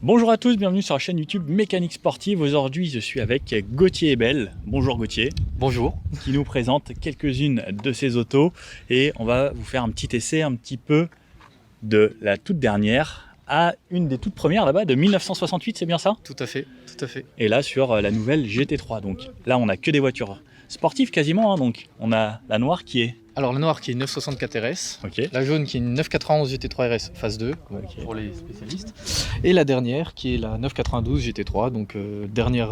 Bonjour à tous, bienvenue sur la chaîne YouTube Mécanique Sportive. Aujourd'hui, je suis avec Gauthier Ebel. Bonjour Gauthier. Bonjour. Qui nous présente quelques-unes de ses autos et on va vous faire un petit essai un petit peu de la toute dernière à une des toutes premières là-bas de 1968, c'est bien ça? Tout à fait, tout à fait. Et là sur la nouvelle GT3. Donc là, on a que des voitures sportives quasiment. Donc on a la noire qui est... Alors la noire qui est une 964 RS, Ok. la jaune qui est une 991 GT3 RS phase 2 pour les spécialistes, et la dernière qui est la 992 GT3, donc dernière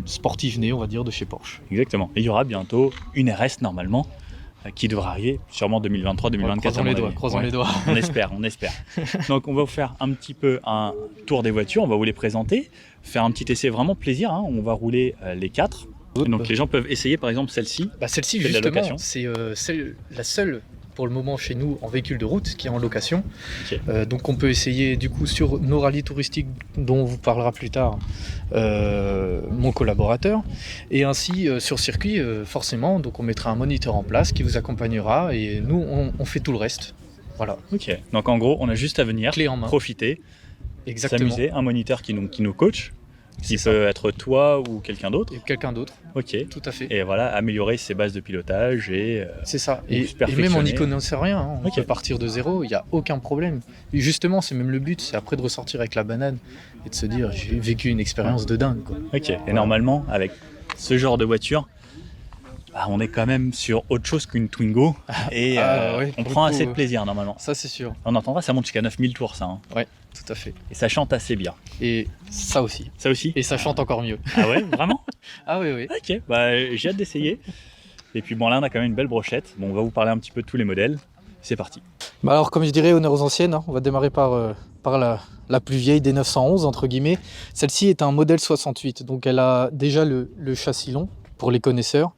sportive née on va dire de chez Porsche. Exactement. Et il y aura bientôt une RS normalement qui devra arriver sûrement 2023-2024. Ouais, croisons les doigts. On espère. Donc on va vous faire un petit peu un tour des voitures, on va vous les présenter, faire un petit essai vraiment plaisir, hein. On va rouler les 4. Donc les gens peuvent essayer par exemple celle-ci. Celle-ci justement, c'est la seule pour le moment chez nous en véhicule de route qui est en location. Okay. Donc on peut essayer du coup sur nos rallyes touristiques dont on vous parlera plus tard mon collaborateur. Et ainsi sur circuit forcément, donc on mettra un moniteur en place qui vous accompagnera et nous on fait tout le reste. Voilà. Ok, donc en gros on a juste à venir, clé en main, profiter, exactement. S'amuser, un moniteur qui nous coach. Qui peut être toi ou quelqu'un d'autre. Quelqu'un d'autre. Ok. Tout à fait. Et voilà, améliorer ses bases de pilotage et. C'est ça. Et même on n'y connaissait rien. Hein. On peut partir de zéro, il n'y a aucun problème. Et justement, c'est même le but, c'est après de ressortir avec la banane et de se dire j'ai vécu une expérience de dingue. Quoi. Ok. Voilà. Et normalement, avec ce genre de voiture, on est quand même sur autre chose qu'une Twingo. Et ouais, on prend assez de plaisir normalement. Ça, c'est sûr. On entendra, ça monte jusqu'à 9000 tours, ça. Hein. Ouais. Tout à fait. Et ça chante assez bien. Et ça aussi. Ça aussi. Et ça chante encore mieux. Ah ouais, vraiment? Ah oui. Ok, j'ai hâte d'essayer. Et puis bon, là on a quand même une belle brochette. Bon, on va vous parler un petit peu de tous les modèles. C'est parti. Alors comme je dirais, honneur aux anciennes, hein, on va démarrer par la plus vieille des 911 entre guillemets. Celle-ci est un modèle 68, donc elle a déjà le châssis long pour les connaisseurs.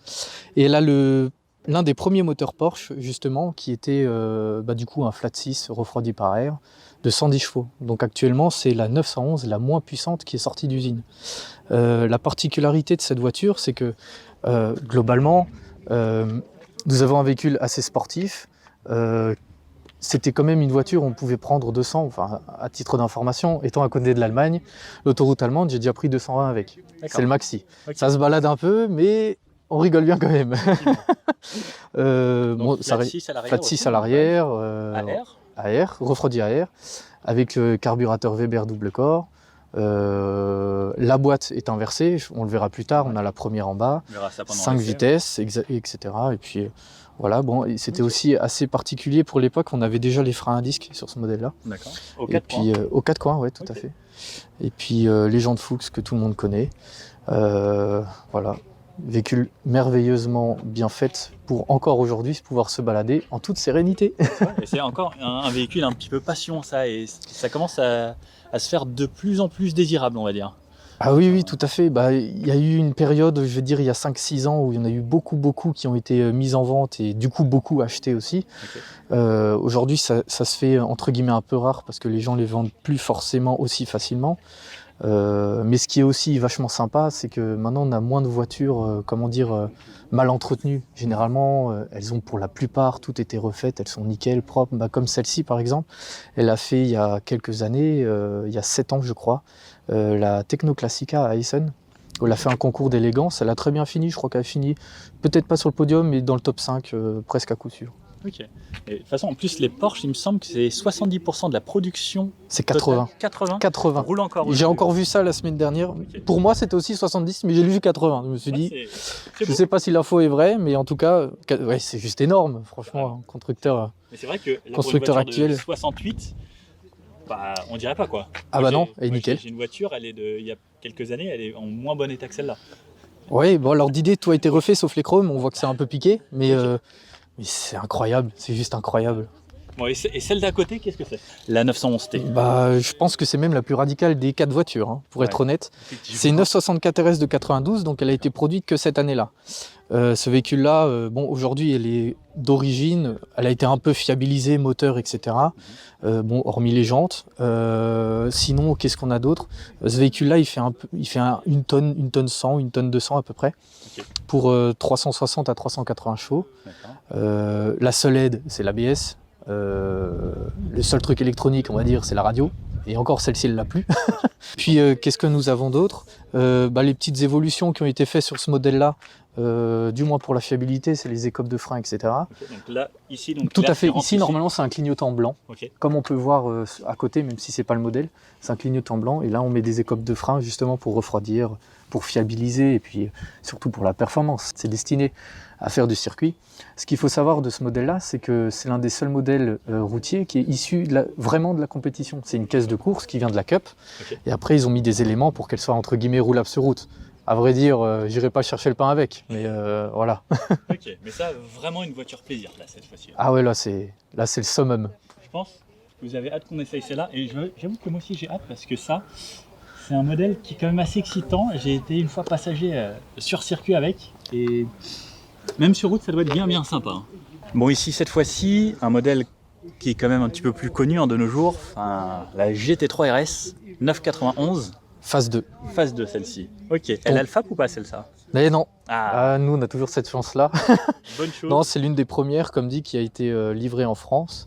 Et elle a l'un des premiers moteurs Porsche justement qui était du coup un flat 6 refroidi par air de 110 chevaux. Donc actuellement c'est la 911 la moins puissante qui est sortie d'usine. La particularité de cette voiture c'est que globalement nous avons un véhicule assez sportif. C'était quand même une voiture où on pouvait prendre 200, enfin à titre d'information, étant à côté de l'Allemagne, l'autoroute allemande, j'ai déjà pris 220 avec. C'est le maxi. Okay. Ça se balade un peu, mais on rigole bien quand même. Flat 6 à l'arrière, AR, refroidi AR, avec le carburateur Weber double corps. La boîte est inversée, on le verra plus tard, on a la première en bas, 5 vitesses, etc. Et puis voilà, bon, c'était aussi assez particulier pour l'époque, on avait déjà les freins à disque sur ce modèle-là. D'accord. Aux 4 coins, ouais, tout à fait. Et puis les jantes Fuchs que tout le monde connaît. Voilà, véhicule merveilleusement bien fait pour encore aujourd'hui pouvoir se balader en toute sérénité. Et c'est encore un véhicule un petit peu passion, ça, et ça commence à se faire de plus en plus désirable, on va dire. Ah oui, tout à fait. Il y a eu une période, je vais dire, il y a 5-6 ans, où il y en a eu beaucoup qui ont été mises en vente et du coup beaucoup achetées aussi. Okay. Aujourd'hui, ça se fait entre guillemets un peu rare parce que les gens les vendent plus forcément aussi facilement. Mais ce qui est aussi vachement sympa, c'est que maintenant on a moins de voitures, mal entretenues. Généralement, elles ont pour la plupart toutes été refaites, elles sont nickel, propres. Comme celle-ci par exemple, elle a fait il y a quelques années, il y a 7 ans je crois, la Techno Classica à Essen. Elle a fait un concours d'élégance, elle a très bien fini, je crois qu'elle a fini, peut-être pas sur le podium, mais dans le top 5, presque à coup sûr. Ok. Et de toute façon, en plus, les Porsche, il me semble que c'est 70% de la production. C'est 80. 80. Roule encore. J'ai encore vu ça la semaine dernière. Okay. Pour moi, c'était aussi 70, mais j'ai lu 80. Je me suis dit, je ne sais pas si l'info est vraie, mais en tout cas, ouais, c'est juste énorme, franchement, un constructeur. Mais c'est vrai que la constructeur actuel. De 68, on dirait pas quoi. Non, elle est nickel. J'ai une voiture, elle est il y a quelques années, elle est en moins bon état que celle-là. Oui, bon, alors d'idée, tout a été refait sauf les chromes. On voit que c'est un peu piqué, mais. Mais c'est incroyable, c'est juste incroyable. Bon, et celle d'à côté, qu'est-ce que c'est? La 911T. Bah, je pense que c'est même la plus radicale des 4 voitures, hein, pour être honnête. C'est une 964 RS de 92, donc elle a été produite que cette année-là. Ce véhicule-là, bon, aujourd'hui, elle est d'origine, elle a été un peu fiabilisée, moteur, etc. Bon, hormis les jantes. Sinon, qu'est-ce qu'on a d'autre? Ce véhicule-là, il fait une tonne 100, une tonne 200 à peu près, pour 360 à 380 chevaux. La seule aide, c'est l'ABS. Le seul truc électronique, on va dire, c'est la radio. Et encore, celle-ci, elle l'a plus. Puis, qu'est-ce que nous avons d'autre? Les petites évolutions qui ont été faites sur ce modèle-là, du moins pour la fiabilité, c'est les écopes de frein, etc. Donc là, ici, donc tout à fait. Ici, normalement, c'est un clignotant blanc. Okay. Comme on peut voir à côté, même si c'est pas le modèle, c'est un clignotant blanc. Et là, on met des écopes de frein justement pour refroidir, pour fiabiliser et puis surtout pour la performance. C'est destiné à faire du circuit. Ce qu'il faut savoir de ce modèle-là, c'est que c'est l'un des seuls modèles routiers qui est issu vraiment de la compétition. C'est une caisse de course qui vient de la Cup. Okay. Et après, ils ont mis des éléments pour qu'elle soit entre guillemets roulable sur route. À vrai dire, j'irai pas chercher le pain avec, mais voilà. Ok, mais ça, vraiment une voiture plaisir, là, cette fois-ci. Ah ouais, là, c'est le summum. Je pense que vous avez hâte qu'on essaye celle-là, et j'avoue que moi aussi j'ai hâte, parce que ça, c'est un modèle qui est quand même assez excitant. J'ai été une fois passager sur circuit avec, et même sur route, ça doit être bien sympa. Hein. Bon, ici, cette fois-ci, un modèle qui est quand même un petit peu plus connu de nos jours, la GT3 RS 991. Phase 2. Phase 2, celle-ci. Ok. Elle a le FAP ou pas, celle-là? Mais non. Nous, on a toujours cette chance-là. Bonne chose. Non, c'est l'une des premières, comme dit, qui a été livrée en France.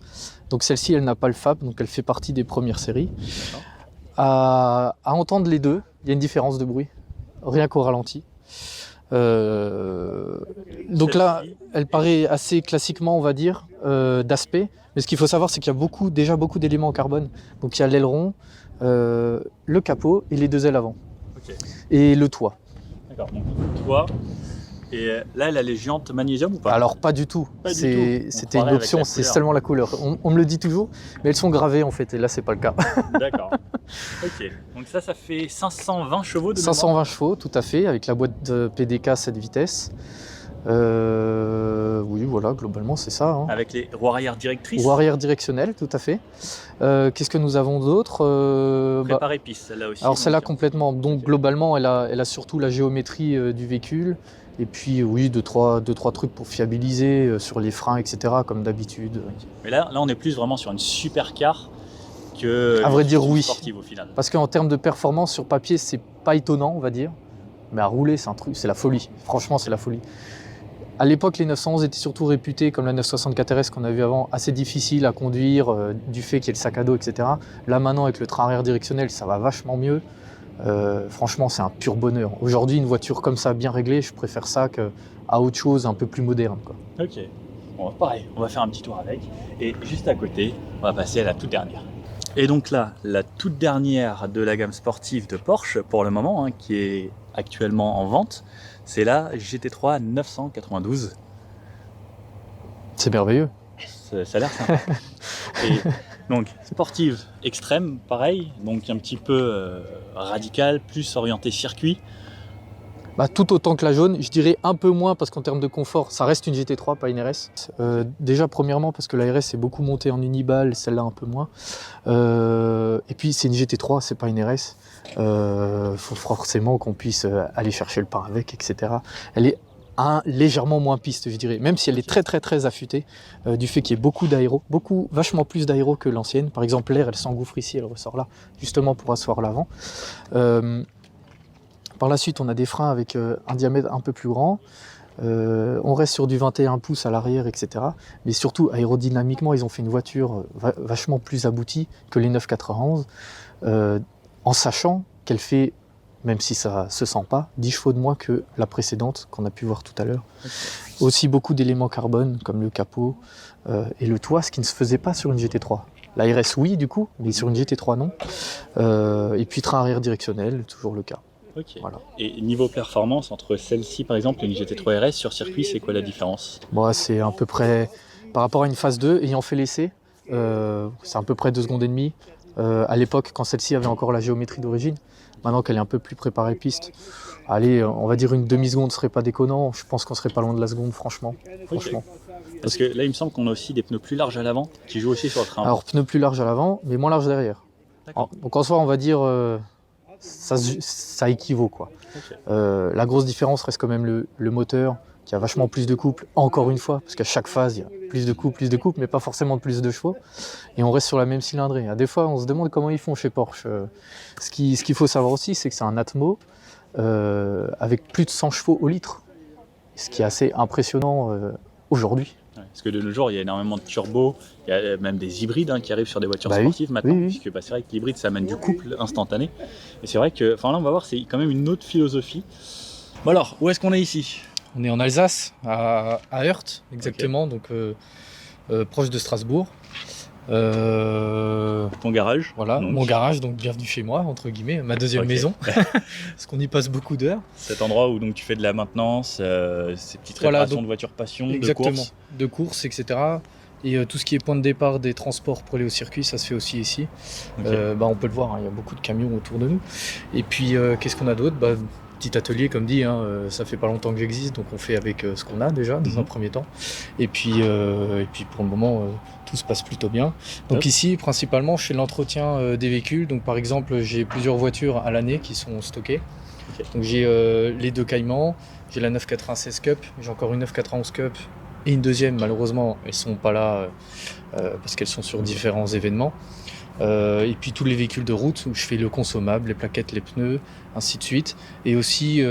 Donc celle-ci, elle n'a pas le FAP, donc elle fait partie des premières séries. À entendre les deux, il y a une différence de bruit, rien qu'au ralenti. Donc là, elle paraît assez classiquement, on va dire, d'aspect. Mais ce qu'il faut savoir, c'est qu'il y a déjà beaucoup d'éléments en carbone. Donc il y a l'aileron, le capot et les deux ailes avant. Okay. Et le toit. D'accord, donc le toit. Et là, elle a les jantes magnésium ou pas? Alors pas du tout. C'était une option, c'est seulement la couleur. On me le dit toujours, mais elles sont gravées en fait, et là c'est pas le cas. D'accord. Ok. Donc ça fait 520 chevaux de 520 mémoire. chevaux, tout à fait, avec la boîte de PDK 7 vitesses. Oui, voilà, globalement c'est ça. Hein. Avec les roues arrière directrices. Roues arrière directionnelles, tout à fait. Qu'est-ce que nous avons d'autre? Préparée piste, celle-là aussi. Alors celle-là complètement. Donc globalement, elle a surtout la géométrie du véhicule. Et puis oui, deux, trois trucs pour fiabiliser sur les freins, etc. comme d'habitude. Mais là, on est plus vraiment sur une supercar que à vrai dire, oui. Sportive au final. Parce qu'en termes de performance sur papier, c'est pas étonnant, on va dire. Mais à rouler, c'est la folie. Franchement, c'est la folie. À l'époque, les 911 étaient surtout réputés, comme la 964 RS qu'on a vu avant, assez difficile à conduire, du fait qu'il y ait le sac à dos, etc. Là maintenant, avec le train arrière directionnel, ça va vachement mieux. Franchement, c'est un pur bonheur. Aujourd'hui, une voiture comme ça, bien réglée, je préfère ça qu'à autre chose un peu plus moderne, quoi. Ok. Bon, pareil, on va faire un petit tour avec. Et juste à côté, on va passer à la toute dernière. Et donc là, la toute dernière de la gamme sportive de Porsche, pour le moment, qui est actuellement en vente, c'est la GT3 992. C'est merveilleux. Ça a l'air sympa. Et donc, sportive extrême, pareil, donc un petit peu radical, plus orienté circuit. Tout autant que la jaune, je dirais un peu moins parce qu'en termes de confort, ça reste une GT3, pas une RS. Déjà, premièrement, parce que la RS est beaucoup montée en uniball, celle-là un peu moins. Et puis, c'est une GT3, c'est pas une RS. Faut forcément qu'on puisse aller chercher le pain avec, etc. Elle est légèrement moins piste, je dirais, même si elle est très très très affûtée, du fait qu'il y ait beaucoup d'aéro, vachement plus d'aéro que l'ancienne. Par exemple, l'air, elle s'engouffre ici, elle ressort là, justement pour asseoir l'avant. Par la suite, on a des freins avec un diamètre un peu plus grand. On reste sur du 21 pouces à l'arrière, etc. Mais surtout, aérodynamiquement, ils ont fait une voiture vachement plus aboutie que les 991, en sachant qu'elle fait, même si ça se sent pas, 10 chevaux de moins que la précédente qu'on a pu voir tout à l'heure. Okay. Aussi beaucoup d'éléments carbone, comme le capot et le toit, ce qui ne se faisait pas sur une GT3. La RS, oui, du coup, mais sur une GT3, non. Et puis train arrière directionnel, toujours le cas. Ok. Voilà. Et niveau performance, entre celle-ci par exemple et une GT3 RS sur circuit, c'est quoi la différence? C'est à peu près, par rapport à une phase 2, ayant fait l'essai, c'est à peu près 2 secondes et demie. À l'époque, quand celle-ci avait encore la géométrie d'origine. maintenant qu'elle est un peu plus préparée piste, allez, on va dire une demi-seconde serait pas déconnant. Je pense qu'on serait pas loin de la seconde, franchement. Parce que là, il me semble qu'on a aussi des pneus plus larges à l'avant qui jouent aussi sur le train. Alors, pneus plus larges à l'avant, mais moins larges derrière. Donc en soi, on va dire, ça équivaut, quoi. Okay. La grosse différence reste quand même le moteur, qui a vachement plus de couple, encore une fois, parce qu'à chaque phase, il y a plus de couple, mais pas forcément plus de chevaux. Et on reste sur la même cylindrée. Des fois, on se demande comment ils font chez Porsche. Ce qu'il faut savoir aussi, c'est que c'est un Atmo avec plus de 100 chevaux au litre, ce qui est assez impressionnant aujourd'hui. Ouais, parce que de nos jours, il y a énormément de turbos, il y a même des hybrides qui arrivent sur des voitures sportives maintenant, puisque c'est vrai que l'hybride, ça amène du couple instantané. Et c'est vrai que, là, on va voir, c'est quand même une autre philosophie. Bon alors, où est-ce qu'on est ici ? On est en Alsace, à Heurt, exactement, okay. Donc proche de Strasbourg. Ton garage. Voilà, donc. Mon garage, donc bienvenue chez moi, entre guillemets, ma deuxième maison, parce qu'on y passe beaucoup d'heures. Cet endroit où donc, tu fais de la maintenance, ces petites réparations de voitures passion, de courses, etc. Et tout ce qui est point de départ des transports pour aller au circuit, ça se fait aussi ici. Okay. On peut le voir, il y a beaucoup de camions autour de nous. Et puis, qu'est-ce qu'on a d'autre ? Petit atelier, comme dit, ça fait pas longtemps que j'existe, donc on fait avec ce qu'on a déjà dans un premier temps. Et puis pour le moment, tout se passe plutôt bien. Donc ici, principalement, je fais l'entretien des véhicules. Donc par exemple, j'ai plusieurs voitures à l'année qui sont stockées. Okay. Donc j'ai les 2 Caïmans, j'ai la 996 Cup, j'ai encore une 991 Cup et une deuxième. Malheureusement, elles sont pas là parce qu'elles sont sur différents événements. Et puis tous les véhicules de route où je fais le consommable, les plaquettes, les pneus, ainsi de suite. Et aussi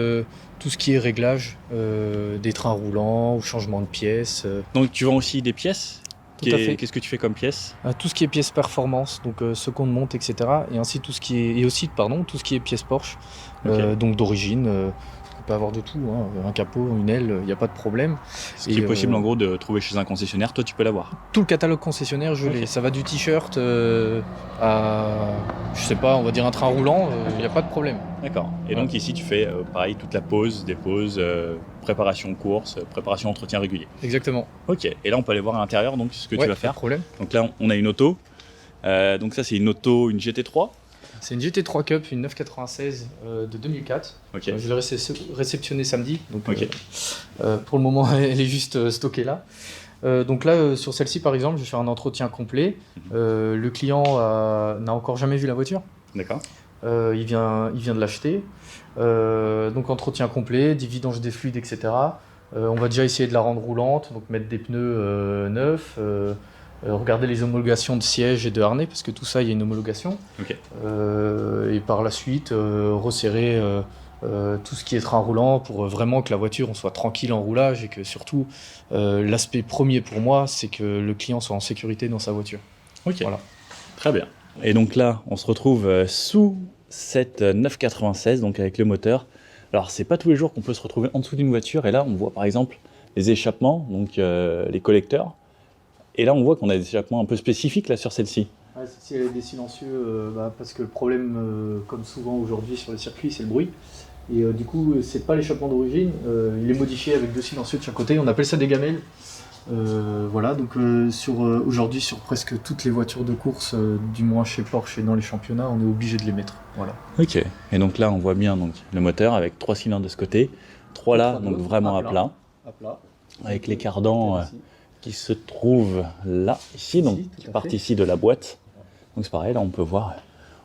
tout ce qui est réglage des trains roulants ou changement de pièces. Donc tu vends aussi des pièces ? Tout à fait. Qu'est-ce que tu fais comme pièces ? Tout ce qui est pièces performance, donc seconde monte, etc. Et ainsi tout ce qui est pièces Porsche, okay. Donc d'origine. On peut avoir de tout, un capot, une aile, il n'y a pas de problème. Ce qui est possible en gros de trouver chez un concessionnaire, toi tu peux l'avoir. Tout le catalogue concessionnaire, je l'ai. Ça va du t-shirt à, je sais pas, on va dire un train roulant, il n'y a pas de problème. D'accord. Et donc ici tu fais pareil toute la pause, des pauses, préparation course, préparation entretien régulier. Exactement. Ok. Et là on peut aller voir à l'intérieur donc ce que tu vas faire. Pas de problème. Donc là on a une auto. Donc ça c'est une auto, une GT3. C'est une GT3 Cup, une 996 de 2004. Okay. Je l'ai réceptionnée samedi. Donc, okay. Pour le moment, elle est juste stockée là. Donc là, sur celle-ci, par exemple, je vais faire un entretien complet. Le client n'a encore jamais vu la voiture. D'accord. Il vient de l'acheter. Donc entretien complet, des vidanges des fluides, etc. On va déjà essayer de la rendre roulante, donc mettre des pneus neufs. Regarder les homologations de sièges et de harnais, parce que tout ça, il y a une homologation. Okay. Et par la suite, resserrer tout ce qui est train roulant pour vraiment que la voiture, on soit tranquille en roulage et que surtout, l'aspect premier pour moi, c'est que le client soit en sécurité dans sa voiture. Ok, voilà. Très bien. Et donc là, on se retrouve sous cette 996, donc avec le moteur. Alors, c'est pas tous les jours qu'on peut se retrouver en dessous d'une voiture. Et là, on voit par exemple les échappements, donc les collecteurs. Et là, on voit qu'on a des échappements un peu spécifiques là sur celle-ci. Ouais, celle-ci, elle est des silencieux, parce que le problème, comme souvent aujourd'hui sur le circuit, c'est le bruit. Et du coup, c'est pas l'échappement d'origine, il est modifié avec 2 silencieux de chaque côté. On appelle ça des gamelles. Voilà, donc aujourd'hui, sur presque toutes les voitures de course, du moins chez Porsche et dans les championnats, on est obligé de les mettre. Voilà. Ok. Et donc là, on voit bien donc le moteur avec 3 cylindres de ce côté, 3 là, donc vraiment à plat. Avec les cardans qui se trouvent là, ici, donc qui partent ici de la boîte. Donc c'est pareil, là on peut voir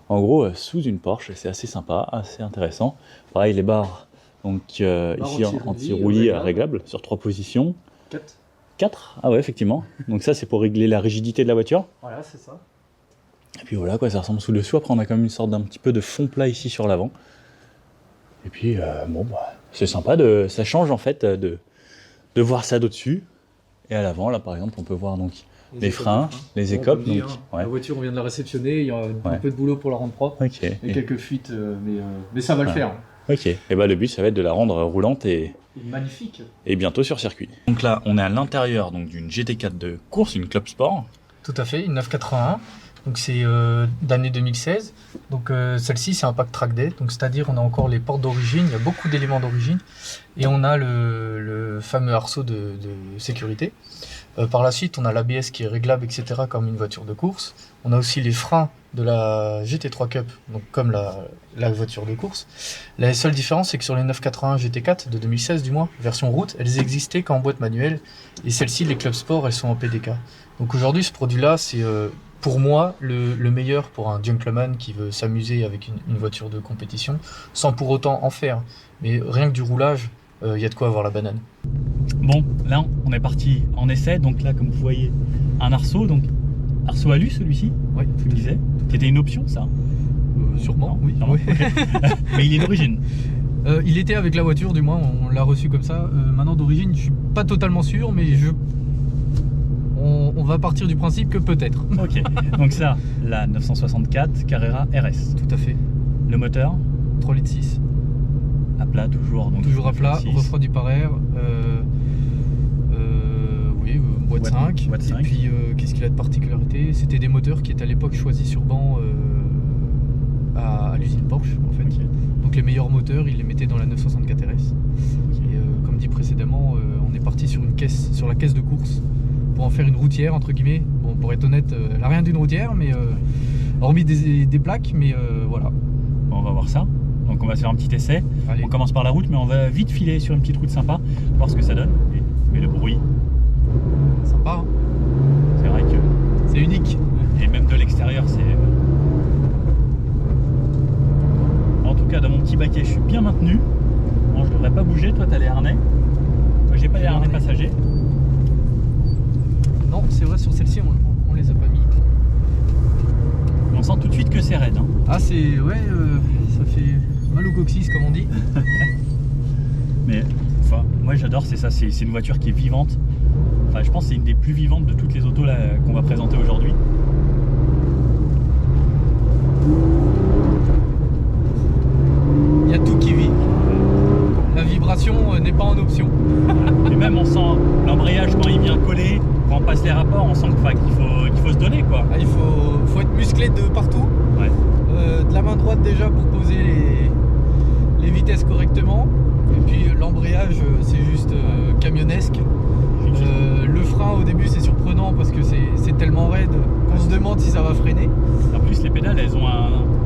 en gros sous une Porsche, c'est assez sympa, assez intéressant. Pareil, les barres donc ici anti-roulis réglables sur 3 positions. 4 ? Ah ouais, effectivement. Donc ça c'est pour régler la rigidité de la voiture. Voilà, c'est ça. Et puis voilà quoi, ça ressemble sous le dessous. Après on a quand même une sorte d'un petit peu de fond plat ici sur l'avant. Et puis c'est sympa, ça change en fait de voir ça d'au-dessus. Et à l'avant, là par exemple, on peut voir donc les freins, les écopes. Donc, la voiture, on vient de la réceptionner, il y a un peu de boulot pour la rendre propre. Okay. Et quelques fuites, mais ça va le faire. Ok, et le but ça va être de la rendre roulante et magnifique. Et bientôt sur circuit. Donc là, on est à l'intérieur donc d'une GT4 de course, une Club Sport. Tout à fait, une 981. Donc c'est d'année 2016. Donc celle-ci c'est un pack track day, donc c'est-à-dire on a encore les portes d'origine, il y a beaucoup d'éléments d'origine et on a le fameux arceau de sécurité. Par la suite on a l'ABS qui est réglable, etc., comme une voiture de course. On a aussi les freins de la GT3 Cup, donc comme la voiture de course. La seule différence c'est que sur les 981 GT4 de 2016 du moins, version route, elles existaient qu'en boîte manuelle et celles-ci les clubs sport elles sont en PDK. Donc aujourd'hui ce produit là c'est pour moi, le meilleur pour un gentleman qui veut s'amuser avec une voiture de compétition, sans pour autant en faire. Mais rien que du roulage, y a de quoi avoir la banane. Bon, là, on est parti en essai. Donc là, comme vous voyez, un arceau. Donc, arceau alu, celui-ci, Oui, tu me disais. C'était une option, ça? sûrement, Non, oui. sûrement, Oui. ok. Mais il est d'origine. Il était avec la voiture, du moins, on l'a reçu comme ça. Maintenant, d'origine, je suis pas totalement sûr, mais on va partir du principe que peut-être. Ok. Donc ça, la 964 Carrera RS. Tout à fait. Le moteur, 3 litres 6. à plat toujours. Donc Toujours à plat, 6. refroidi par air. Oui, boîte 5. boîte 5. Et puis, qu'est-ce qu'il a de particularité? C'était des moteurs qui étaient à l'époque choisis sur banc à l'usine Porsche, en fait. Ok. Donc les meilleurs moteurs, ils les mettaient dans la 964 RS. Et comme dit précédemment, on est parti sur la caisse de course pour en faire une routière, entre guillemets. Bon, pour être honnête, elle n'a rien d'une routière, mais hormis des plaques, mais voilà. Bon, on va voir ça. Donc on va se faire un petit essai. Allez. On commence par la route, mais on va vite filer sur une petite route sympa, voir ce que ça donne. Mais le bruit, Sympa, hein. c'est vrai que... C'est unique. Et même de l'extérieur, c'est... En tout cas, dans mon petit baquet, je suis bien maintenu. Bon, je devrais pas bouger. Toi, t'as les harnais. Moi, j'ai pas les harnais passagers. Non, c'est vrai, sur celle-ci, on les a pas mis. On sent tout de suite que c'est raide. Hein. Ah, c'est... Ouais, ça fait mal au coccyx, comme on dit. Mais enfin, moi, j'adore, c'est ça. C'est une voiture qui est vivante. Enfin, je pense que c'est une des plus vivantes de toutes les autos là qu'on va présenter aujourd'hui. Il y a tout qui vit. La vibration n'est pas en option. Et même, on sent l'embrayage quand il vient coller, quand on passe les rapports, on sent qu'il faut se donner, quoi. Ah, il faut être musclé de partout. Ouais. De la main droite déjà pour poser les vitesses correctement. Et puis l'embrayage, c'est juste camionnesque. Le frein au début c'est surprenant parce que c'est tellement raide qu'on se demande si ça va freiner. En plus, les pédales, elles ont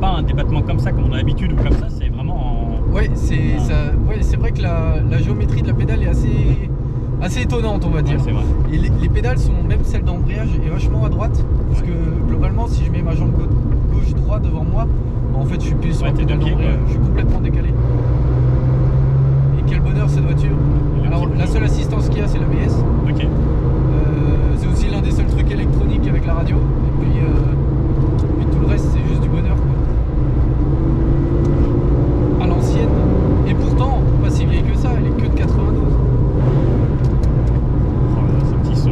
pas un débattement comme ça, comme on a l'habitude, ou comme ça, c'est vraiment en... Ouais, c'est vrai que la géométrie de la pédale est assez étonnante, on va dire. Ouais, c'est vrai. Et les pédales sont, même celle d'embrayage, est vachement à droite. Parce que globalement, si je mets ma jambe gauche-droite devant moi, en fait je suis plus sur la t'es pédale deux pieds, d'embrayage, je suis complètement décalé. Et quel bonheur cette voiture. Alors la seule assistance qu'il y a c'est l'ABS. Ok. C'est aussi l'un des seuls trucs électroniques avec la radio. Et puis tout le reste c'est juste du bonheur, quoi. À l'ancienne. Et pourtant, pas si vieille que ça, elle est que de 92. Oh là là, ce petit son.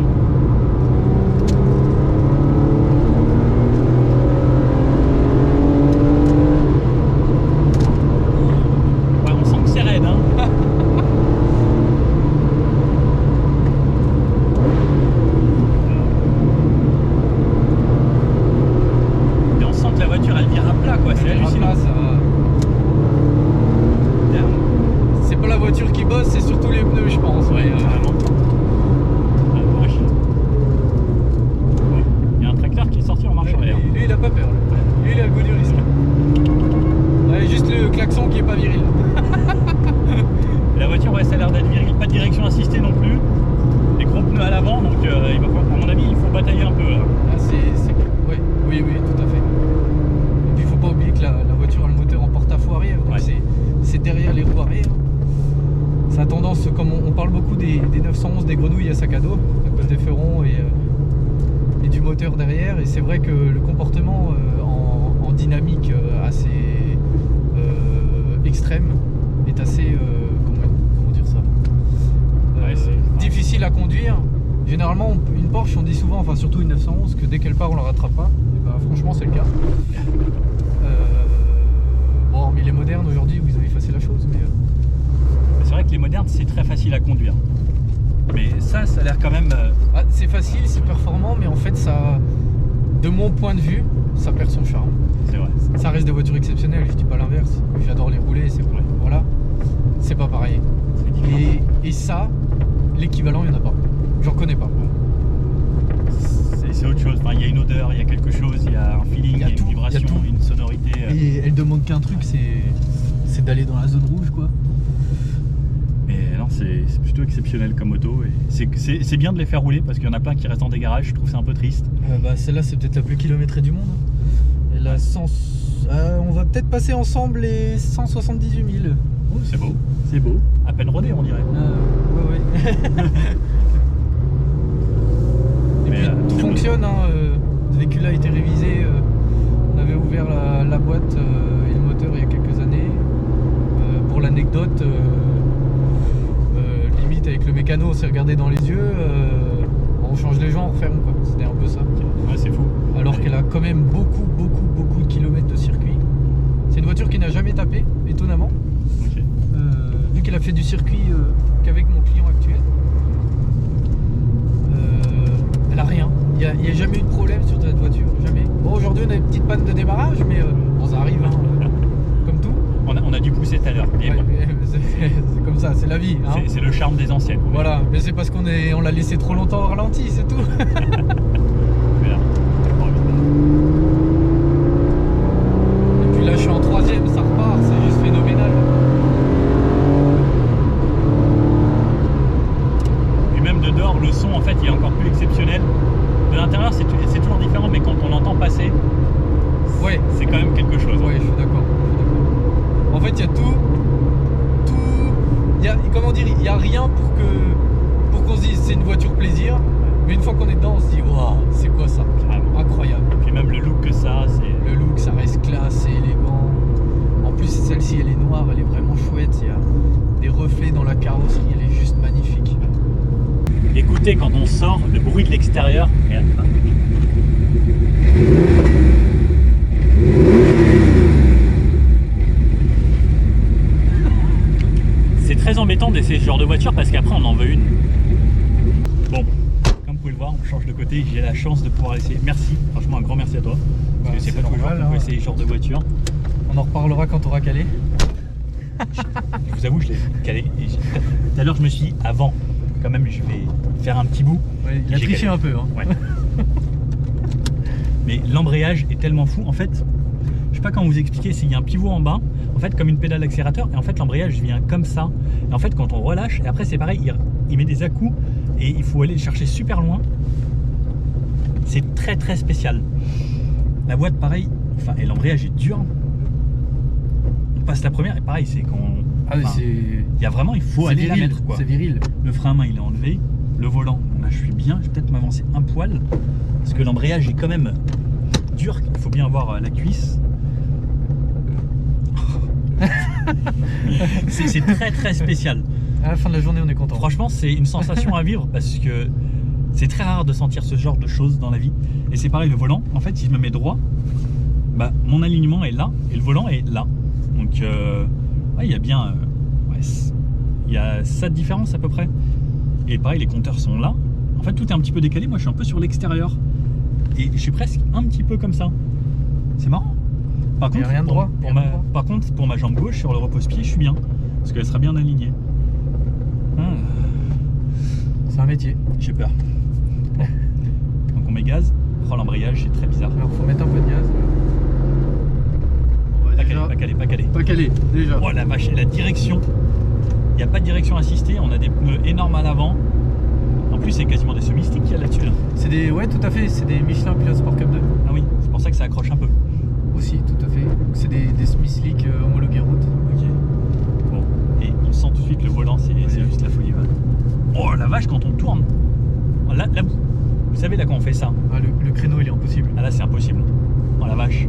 Ouais, on sent que c'est raide, hein. Et on sent que la voiture, elle vire à plat, quoi. C'est Elle est à hallucinant. plat, ça va. C'est pas la voiture qui bosse, c'est surtout les pneus, je pense. Ouais, carrément. Ah, vache. Ouais. Il y a un tracteur qui est sorti en marche arrière. Lui, il a pas peur. Lui, il a le goût du risque. Ouais, juste le klaxon qui est pas viril. La voiture, ouais, ça a l'air d'être viril, pas de direction assistée non plus. Des gros pneus à l'avant, donc il va falloir, à mon avis, il faut batailler un peu. Là. Ah, ouais, oui, tout à fait. Et puis il faut pas oublier que la voiture a le moteur en porte-à-faux arrière, donc Ouais. c'est derrière les roues arrière. Ça a tendance, comme on parle beaucoup des 911, des grenouilles à sac à dos, à côté ferron et du moteur derrière, et c'est vrai que le comportement en dynamique assez extrême est assez, comment dire ça, Ouais, difficile à conduire. Généralement, une Porsche, on dit souvent, enfin surtout une 911, que dès qu'elle part, on la rattrape pas. Et bah, franchement, c'est le cas. Bon, hormis les modernes aujourd'hui où ils ont effacé la chose, mais C'est vrai que les modernes, c'est très facile à conduire. Mais ça a l'air quand même... c'est facile, c'est performant, mais en fait, ça, de mon point de vue, ça perd son charme. C'est vrai. Ça reste des voitures exceptionnelles, je dis pas l'inverse. J'adore les rouler, c'est Ouais. voilà. C'est pas pareil. C'est différent. Et ça, l'équivalent, il n'y en a pas. J'en connais pas. C'est autre chose. Enfin, il y a une odeur, il y a quelque chose, il y a un feeling, il y a tout, une vibration, il y a tout. une sonorité. Et elle demande qu'un truc, c'est d'aller dans la zone rouge, quoi. Mais non, c'est plutôt exceptionnel comme moto. Et c'est bien de les faire rouler parce qu'il y en a plein qui restent dans des garages. Je trouve ça un peu triste. Bah, celle-là, c'est peut-être la plus kilométrée du monde. Elle a 100... on va peut-être passer ensemble les 178 000. Oh, c'est beau, c'est beau. À peine rodé, on dirait. Ouais. Et Mais, puis tout c'est fonctionne, hein. Ce véhicule a été révisé. On avait ouvert la boîte et le moteur il y a quelques années. Pour l'anecdote, limite avec le mécano, on s'est regardé dans les yeux. On change les gens, on referme, quoi. C'était un peu ça. Ouais, c'est fou. Alors qu'elle a quand même beaucoup de kilomètres de circuit. C'est une voiture qui n'a jamais tapé, étonnamment. Ok. Vu qu'elle a fait du circuit qu'avec mon client actuel. Elle a rien. Il n'y a jamais eu de problème sur cette voiture, jamais. Bon, aujourd'hui on a une petite panne de démarrage, mais bon, ça arrive, hein, comme tout. On a dû pousser tout à l'heure. Ouais, mais c'est comme ça, c'est la vie. Hein. C'est le charme des anciennes. Voilà, mais c'est parce qu'on l'a laissé trop longtemps au ralenti, c'est tout. Voilà. Et puis là, je suis en 3ème, ça repart, c'est juste phénoménal. Et même de dehors, le son en fait il est encore plus exceptionnel. De l'intérieur, c'est toujours différent, mais quand on l'entend passer, Ouais, c'est quand même quelque chose. ouais, je suis d'accord. En fait, il y a tout. Comment dire, il n'y a rien pour qu'on se dise c'est une voiture plaisir. Mais une fois qu'on est dedans, on se dit waouh, c'est quoi ça? Carrément. Incroyable. Et puis même le look que ça, c'est. Le look, ça reste classe, c'est élégant. En plus, celle-ci, elle est noire, elle est vraiment chouette. Il y a des reflets dans la carrosserie, elle est juste magnifique. Écoutez, quand on sort, le bruit de l'extérieur. Regarde. C'est très embêtant d'essayer ce genre de voiture parce qu'après on en veut une. Bon, comme vous pouvez le voir, on change de côté. J'ai la chance de pouvoir essayer. Merci, franchement un grand merci à toi. Parce que c'est pas toujours qu'on peut essayer ce genre de voiture. On en reparlera quand on aura calé. Je vous avoue, je l'ai calé. Tout à l'heure, je me suis dit, avant, quand même, je vais faire un petit bout. Ouais, il a J'ai triché calé. un peu. Hein. Ouais. Mais l'embrayage est tellement fou. En fait, je sais pas comment vous expliquer, s'il y a un pivot en bas, en fait, comme une pédale d'accélérateur, et en fait, l'embrayage vient comme ça. Et en fait, quand on relâche, et après, c'est pareil, il met des à-coups, et il faut aller le chercher super loin. C'est très très spécial. La boîte, pareil, enfin, et l'embrayage est dur. On passe la première, et pareil, c'est quand. Ah, mais Enfin, c'est. il y a vraiment, il faut C'est aller la viril, mettre, quoi. c'est viril. Le frein à main il est enlevé, le volant, là je suis bien, je vais peut-être m'avancer un poil parce que l'embrayage est quand même dur, il faut bien avoir la cuisse. C'est très très spécial. À la fin de la journée, on est content. Franchement, c'est une sensation à vivre parce que c'est très rare de sentir ce genre de choses dans la vie. Et c'est pareil, le volant, en fait, si je me mets droit, bah, mon alignement est là et le volant est là. Donc, ouais, il y a bien. Ouais, il y a ça de différence à peu près. Et pareil, les compteurs sont là. En fait, tout est un petit peu décalé. Moi, je suis un peu sur l'extérieur. Et je suis presque un petit peu comme ça. C'est marrant. Par Il y a rien de droit. Par contre, pour ma jambe gauche, sur le repose-pied, je suis bien. Parce qu'elle sera bien alignée. C'est un métier. J'ai peur. Bon. Donc on met gaz. Oh, l'embrayage, c'est très bizarre. Alors, faut mettre un peu de gaz. On va Pas déjà- calé, pas calé, pas calé. Pas calé, déjà. Oh la vache, et la direction. Il n'y a pas de direction assistée. On a des pneus énormes à l'avant. En plus, c'est quasiment des semi-sticks qu'il y a là-dessus. Là. C'est des. Ouais, tout à fait. C'est des Michelin Pilot Sport Cup 2. Ah oui, c'est pour ça que ça accroche un peu. Aussi, tout à fait. C'est des Smith Slick homologués route. Ok. Bon, et on sent tout de suite le volant, c'est juste la folie. Ouais. Oh la vache, quand on tourne. Oh, là, vous savez là quand on fait ça. Ah, le créneau, il est impossible. Ah là, c'est impossible. Oh la vache.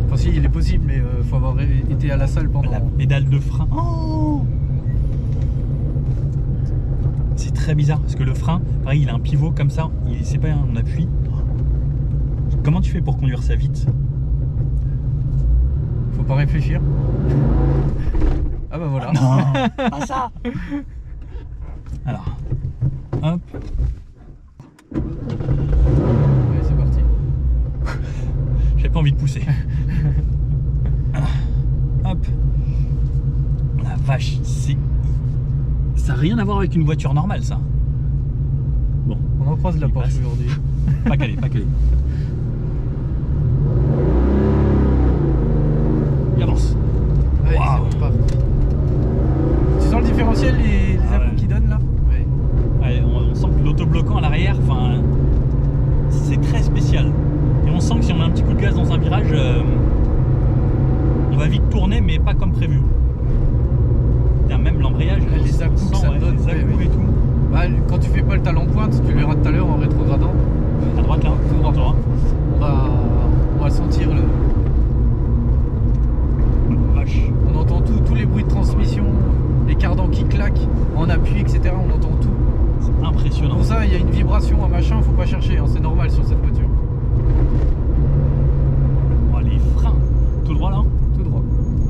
Enfin, si, il est possible, mais faut avoir été à la salle pendant. La pédale de frein. Oh, c'est très bizarre parce que le frein, pareil, il a un pivot comme ça. C'est pas un appui. Comment tu fais pour conduire ça vite? Faut pas réfléchir. Ah bah voilà. Non, pas ça. Alors, hop. Ouais, c'est parti. pousser. Hop. La vache, ça n'a rien à voir avec une voiture normale, ça. Bon. On en croise de la Il Porsche passe. aujourd'hui. Pas calé, pas calé. Il avance. Ouais, Waouh. c'est parti. Tu sens le différentiel, les Ah à-coups ouais. qu'il donne là? Ouais. Ouais, on sent que l'autobloquant à l'arrière, enfin, c'est très spécial. Et on sent que si on met un petit coup de gaz dans un virage, on va vite tourner, mais pas comme prévu. Putain, même l'embrayage, Ouais, les à-coups on que sent, ça ouais, donne, les ouais, à-coups ouais. et tout. Bah, quand tu fais pas le talon pointe, tu le verras tout à l'heure en rétrogradant. À droite là, Tout droit. droit. On va sentir le. Vache. On entend tous les bruits de transmission, les cardans qui claquent en appui, etc. On entend tout. C'est impressionnant. Pour ça, il y a une vibration, un machin, faut pas chercher, hein, c'est normal sur cette voiture. Oh, les freins, tout droit là. Tout droit.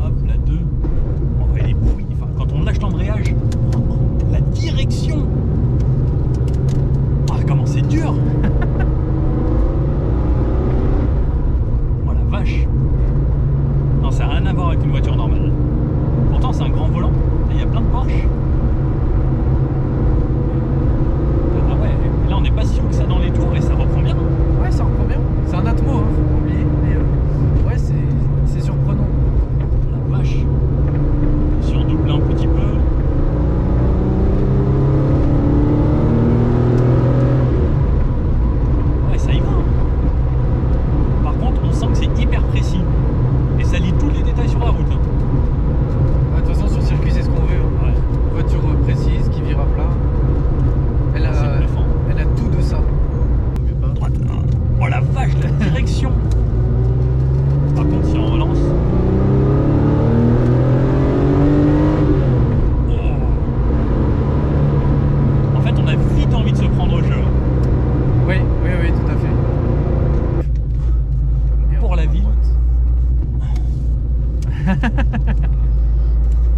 Hop, la 2. Oh, et les bruits, enfin, quand on lâche l'embrayage, la direction. Oh, comment c'est dur. Oh la vache. Non, ça n'a rien à voir avec une voiture normale. Pourtant, c'est un grand volant. Là, il y a plein de Porsche. Ah ouais, là, on n'est pas si haut que ça dans les tours et ça reprend bien. Ouais, ça reprend bien. C'est un Atmo, hein, faut pas oublier. Mais ouais, c'est surprenant. La vache. Surdouble un petit peu. Ouais, ça y va. Par contre, on sent que c'est hyper précis. Et ça lit tous les détails sur la route. Hein. De toute façon, sur circuit, c'est ce qu'on veut. Hein. Ouais, Voiture précise, qui vire à plat. Elle c'est a, bluffant. elle a tout de ça. Droite. Oh la vache, la direction. Par contre, si on relance. Oh. En fait, on a vite envie de se prendre au jeu. Oui, oui, oui, tout à fait. Pour la ville.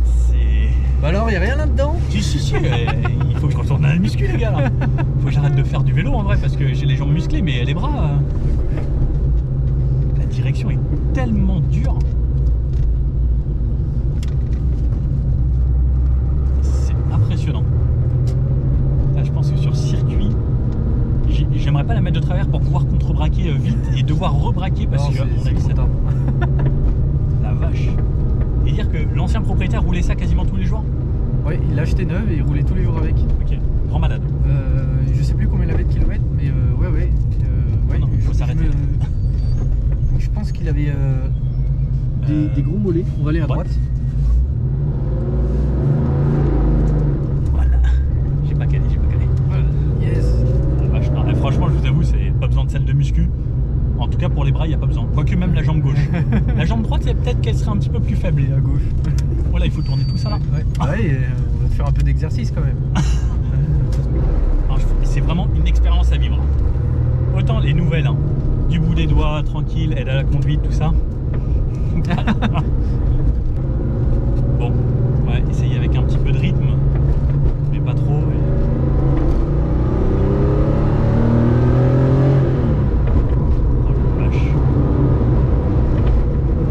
C'est. Bah alors, il n'y a rien là-dedans? Si, il faut que je retourne à la muscu, les gars. Là. Faut que j'arrête de faire du vélo en vrai parce que j'ai les jambes musclées, mais les bras. La direction est tellement dure. C'est impressionnant. Là, je pense que sur circuit, j'aimerais pas la mettre de travers pour pouvoir contre-braquer vite et devoir rebraquer parce Non, que à mon c'est avis, ça content. La vache. Et dire que l'ancien propriétaire roulait ça quasiment tous les jours. Oui, il l'a acheté neuf et il roulait tous les jours avec. Ok, grand malade. Je sais plus combien il avait de kilomètres, mais ouais. Non, faut s'arrêter. Je pense qu'il avait des gros mollets. On va aller à droite. droite. Voilà. J'ai pas calé. Voilà. Yes. La vache. Non, franchement, je vous avoue, c'est pas besoin de celle de muscu. En tout cas, pour les bras, il n'y a pas besoin. Quoique même la jambe gauche. La jambe droite, c'est peut-être qu'elle serait un petit peu plus faible. Et à gauche. Voilà, il faut tourner tout ça là. Ouais. On va te faire un peu d'exercice quand même. Alors, c'est vraiment une expérience à vivre. Autant les nouvelles, hein, du bout des doigts, tranquille, aide à la conduite, tout ça. Bon, ouais, essayer avec un petit peu de rythme, mais pas trop. Oh la vache.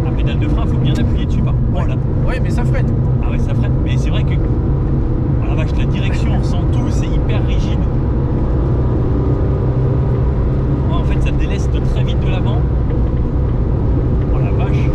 La pédale de frein, faut bien appuyer dessus, pas. Voilà. Ouais, mais ça freine. Ah ouais, ça freine. Mais c'est vrai que. Oh la vache, la direction, on ressent tout, c'est hyper rigide. Ouais, en fait, ça déleste très vite de l'avant. Oh la vache.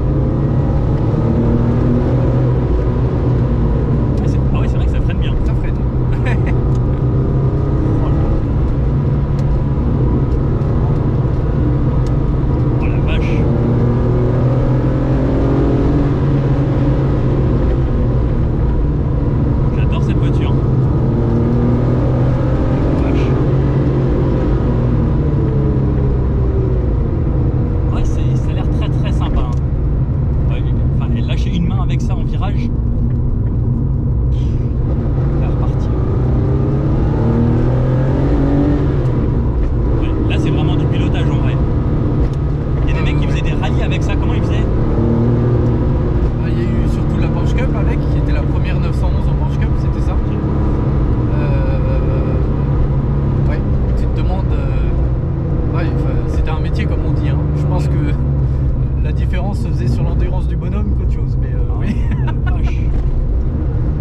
différence se faisait sur l'endurance du bonhomme qu'autre chose. Mais oui.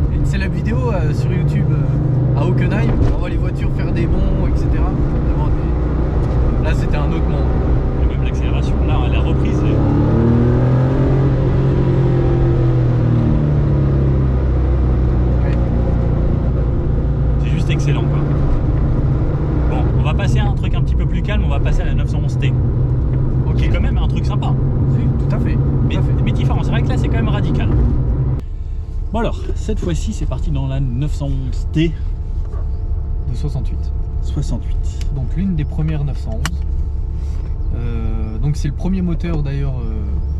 Il y a une célèbre vidéo sur YouTube à Hockenheim, on voit les voitures faire des bonds, etc. Vraiment là c'était un autre monde. Et même l'accélération, là, la reprise. Ouais. C'est juste excellent, quoi. Bon, on va passer à un truc un petit peu plus calme, on va passer à la 911T. Ok. Qui est quand même un truc sympa. Si, tout à fait. Mais différent, c'est vrai que là c'est quand même radical. Bon alors, cette fois-ci c'est parti dans la 911T De 68. 68. Donc l'une des premières 911. Donc c'est le premier moteur d'ailleurs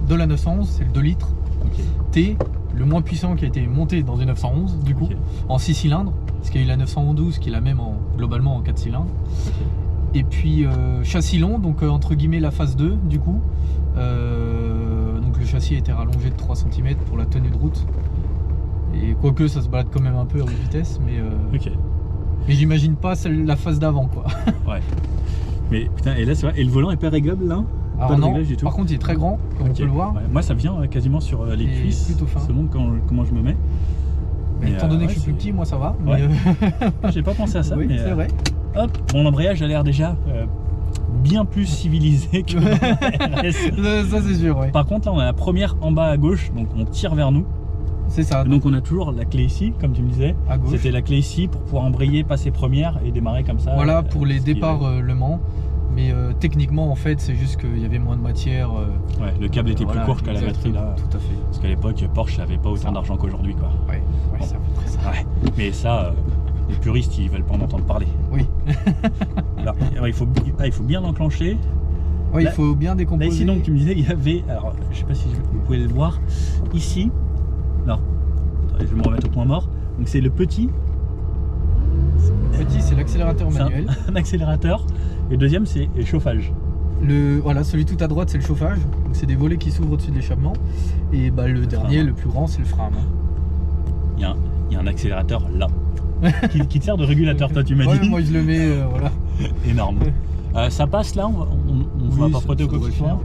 de la 911, c'est le 2 litres. Ok. T, le moins puissant qui a été monté dans une 911 du coup, Ok. en 6 cylindres. Parce qu'il y a eu la 912 qui est la même globalement en 4 cylindres. Ok. Et puis châssis long, donc entre guillemets la phase 2 du coup. Donc le châssis a été rallongé de 3 cm pour la tenue de route. Et quoique ça se balade quand même un peu à haute vitesse, Ok. mais j'imagine pas la phase d'avant quoi. Ouais. Mais putain, et là c'est vrai, et le volant est pas réglable là? Alors Pas de non, réglage du tout. par contre il est très grand, comme on Ok. peut le voir. Ouais, moi ça vient quasiment sur les Et cuisses. plutôt fin. Selon comment je me mets. Mais Mais, étant donné ouais, que je suis plus c'est- petit, moi ça va. Ouais. Mais, J'ai pas pensé à ça, oui, mais c'est vrai. hop, mon embrayage a l'air déjà bien plus civilisé que dans la RS. Ça c'est sûr, ouais. Par contre là on a la première en bas à gauche, donc on tire vers nous. C'est ça. Donc on a toujours la clé ici, comme tu me disais. À gauche. C'était la clé ici pour pouvoir embrayer, passer première et démarrer comme ça. Voilà pour les ce qui- départs Le Mans. Mais techniquement en fait c'est juste qu'il y avait moins de matière. Ouais, le câble était Voilà, plus court qu'à la batterie exactement, là. Tout à fait. Parce qu'à l'époque Porsche n'avait pas autant Ça. d'argent qu'aujourd'hui quoi. Ouais, Bon. c'est à peu près ça. Ouais. Mais ça, les puristes ils veulent pas en entendre parler. Oui. Alors il faut bien l'enclencher. Ouais, Là- il faut bien Là décomposer. ici donc tu me disais il y avait, alors je sais pas si vous pouvez le voir, ici, alors attendez, je vais me remettre au point mort, donc c'est le petit, Petit c'est l'accélérateur c'est manuel. un accélérateur, et le deuxième c'est le chauffage. Voilà, celui tout à droite c'est le chauffage. Donc c'est des volets qui s'ouvrent au-dessus de l'échappement. Et bah, le dernier, frein. le plus grand, c'est le frein à main. Il y a un accélérateur là, qui te sert de régulateur toi tu m'as Ouais, dit. moi je le mets, voilà. Énorme. Ça passe là, on va pas frotter au quoi que ce soit.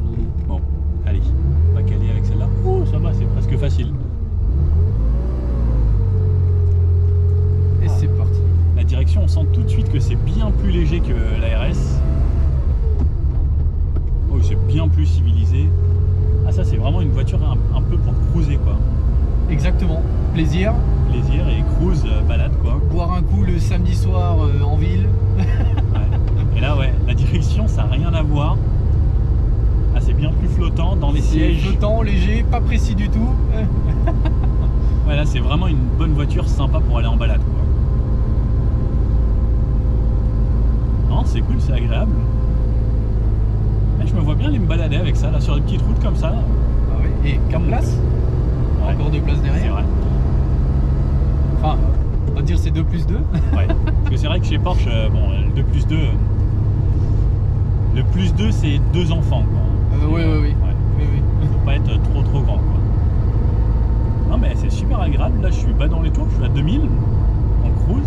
Bon, allez, on va caler avec celle-là. Oh ça va, c'est presque facile. Et c'est parti. La direction, on sent tout de suite que c'est bien plus léger que la RS. Oh, c'est bien plus civilisé. Ah, ça, c'est vraiment une voiture un peu pour cruiser, quoi. Exactement. Plaisir. Plaisir et cruise, balade, quoi. Boire un coup le samedi soir en ville. Ouais. Et là, ouais, la direction, ça n'a rien à voir. Ah, c'est bien plus flottant dans les C'est sièges. flottant, léger, pas précis du tout. Ouais, là, c'est vraiment une bonne voiture sympa pour aller en balade, quoi. Non, c'est cool, c'est agréable. Ouais, je me vois bien aller me balader avec ça, là, sur des petites routes comme ça. Ah oui. Et qu'en place. Ouais. Encore de place C'est derrière. vrai. Enfin, on va dire c'est 2 plus 2. Ouais. Parce que c'est vrai que chez Porsche, bon, le 2 plus 2. Le plus 2, c'est 2 enfants, quoi. Oui. Ouais. Oui. Faut pas être trop grand, quoi. Non, mais c'est super agréable. Là, je suis bas dans les tours, je suis à 2000 en cruise.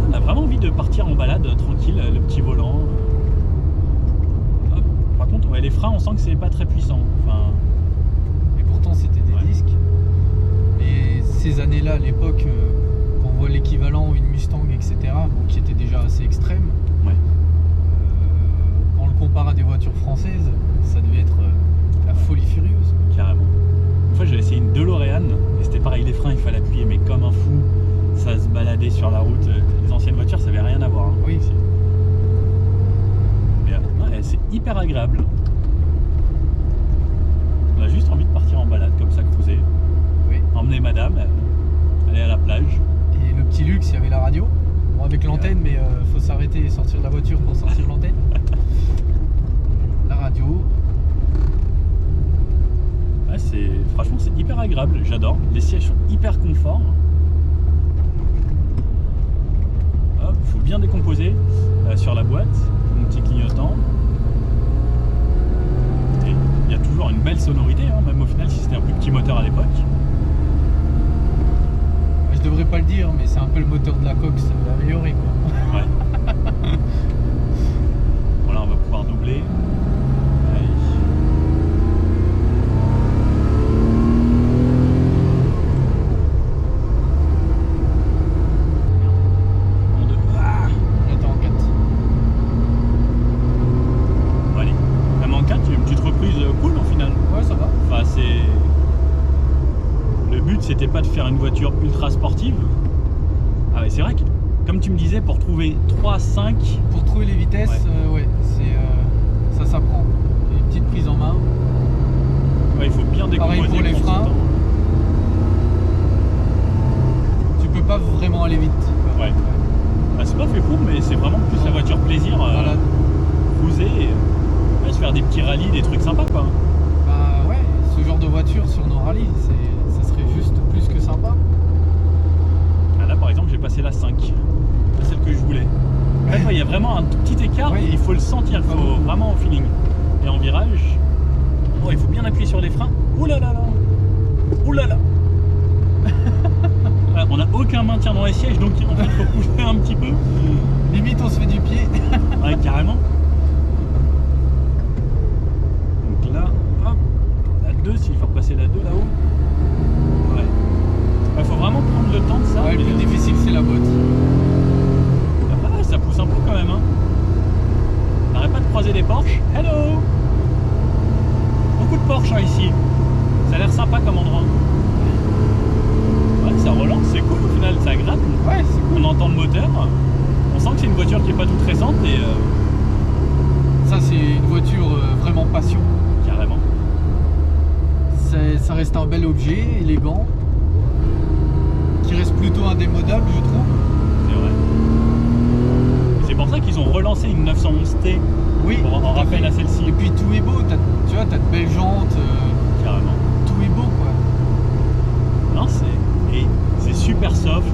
On a vraiment envie de partir en balade tranquille, le petit volant. Hop. Par contre, ouais, les freins, on sent que c'est pas très puissant. Enfin, Et pourtant c'était des Ouais. disques. Et ces années-là, à l'époque, quand on voit l'équivalent, une Mustang, etc., bon, qui était déjà assez extrême, ouais. quand on le compare à des voitures françaises, ça devait être la folie furieuse. Carrément. Une fois, j'ai essayé une DeLorean et c'était pareil, les freins, il fallait appuyer, mais comme un fou. Ça se baladait sur la route. Les anciennes voitures, ça avait rien à voir. Hein, Oui. ici. Mais, ouais, c'est hyper agréable. On a juste envie de partir en balade, comme ça, cruiser. Oui. Emmener madame, aller à la plage. Et le petit luxe, il y avait la radio. Bon, avec l'antenne, mais faut s'arrêter et sortir de la voiture pour sortir l'antenne. La radio. Ouais, franchement, c'est hyper agréable. J'adore. Les sièges sont hyper confort. Hop, faut bien décomposer sur la boîte, mon petit clignotant. Et il y a toujours une belle sonorité, hein, même au final si c'était un plus petit moteur à l'époque. Je devrais pas le dire, mais c'est un peu le moteur de la Cox amélioré, quoi. Ouais. Voilà, on va pouvoir doubler. Allez. ultra sportive. Ah ouais, c'est vrai que, comme tu me disais, pour trouver 3, 5... Pour trouver les vitesses, Ouais. ça s'apprend. Une petite prise en main. Ouais, il faut bien décomposer. Pareil pour les prendre son freins. temps. Tu peux pas vraiment aller vite. Ouais. Bah, c'est pas fait pour, mais c'est vraiment plus la voiture plaisir. Voilà. Cruiser et se faire des petits rallyes, des trucs sympas quoi. Bah ouais, ce genre de voiture sur nos rallyes, ça serait juste plus que sympa. Ah, là par exemple j'ai passé la 5, celle que je voulais. En fait, il y a vraiment un tout petit écart Ouais. et il faut le sentir, il faut vraiment au feeling. Et en virage, bon, il faut bien appuyer sur les freins. Ouh là là là. Ouh là là. Ouais, on n'a aucun maintien dans les sièges donc en fait il faut bouger un petit peu. Limite on se fait du pied. Ouais, carrément. Donc là, hop, la 2, s'il faut repasser la 2 là-haut. Ouais. Il faut vraiment prendre le temps de ça. Ouais, le mais plus difficile c'est la botte. ah, ça pousse un peu quand même. Hein. On n'arrête pas de croiser des Porsche. Hello. Beaucoup de Porsche hein, ici. Ça a l'air sympa comme endroit. Ouais, ça relance, c'est cool au final, ça gratte. Ouais, c'est cool. On entend le moteur. On sent que c'est une voiture qui n'est pas toute récente et Ça c'est une voiture vraiment passion. carrément. Ça reste un bel objet, élégant, qui reste plutôt indémodable je trouve. C'est vrai. Et c'est pour ça qu'ils ont relancé une 911T Oui. pour en rappel à celle-ci. Et puis tout est beau, tu vois, t'as de belles jantes, Carrément. tout est beau quoi. Non, c'est super soft.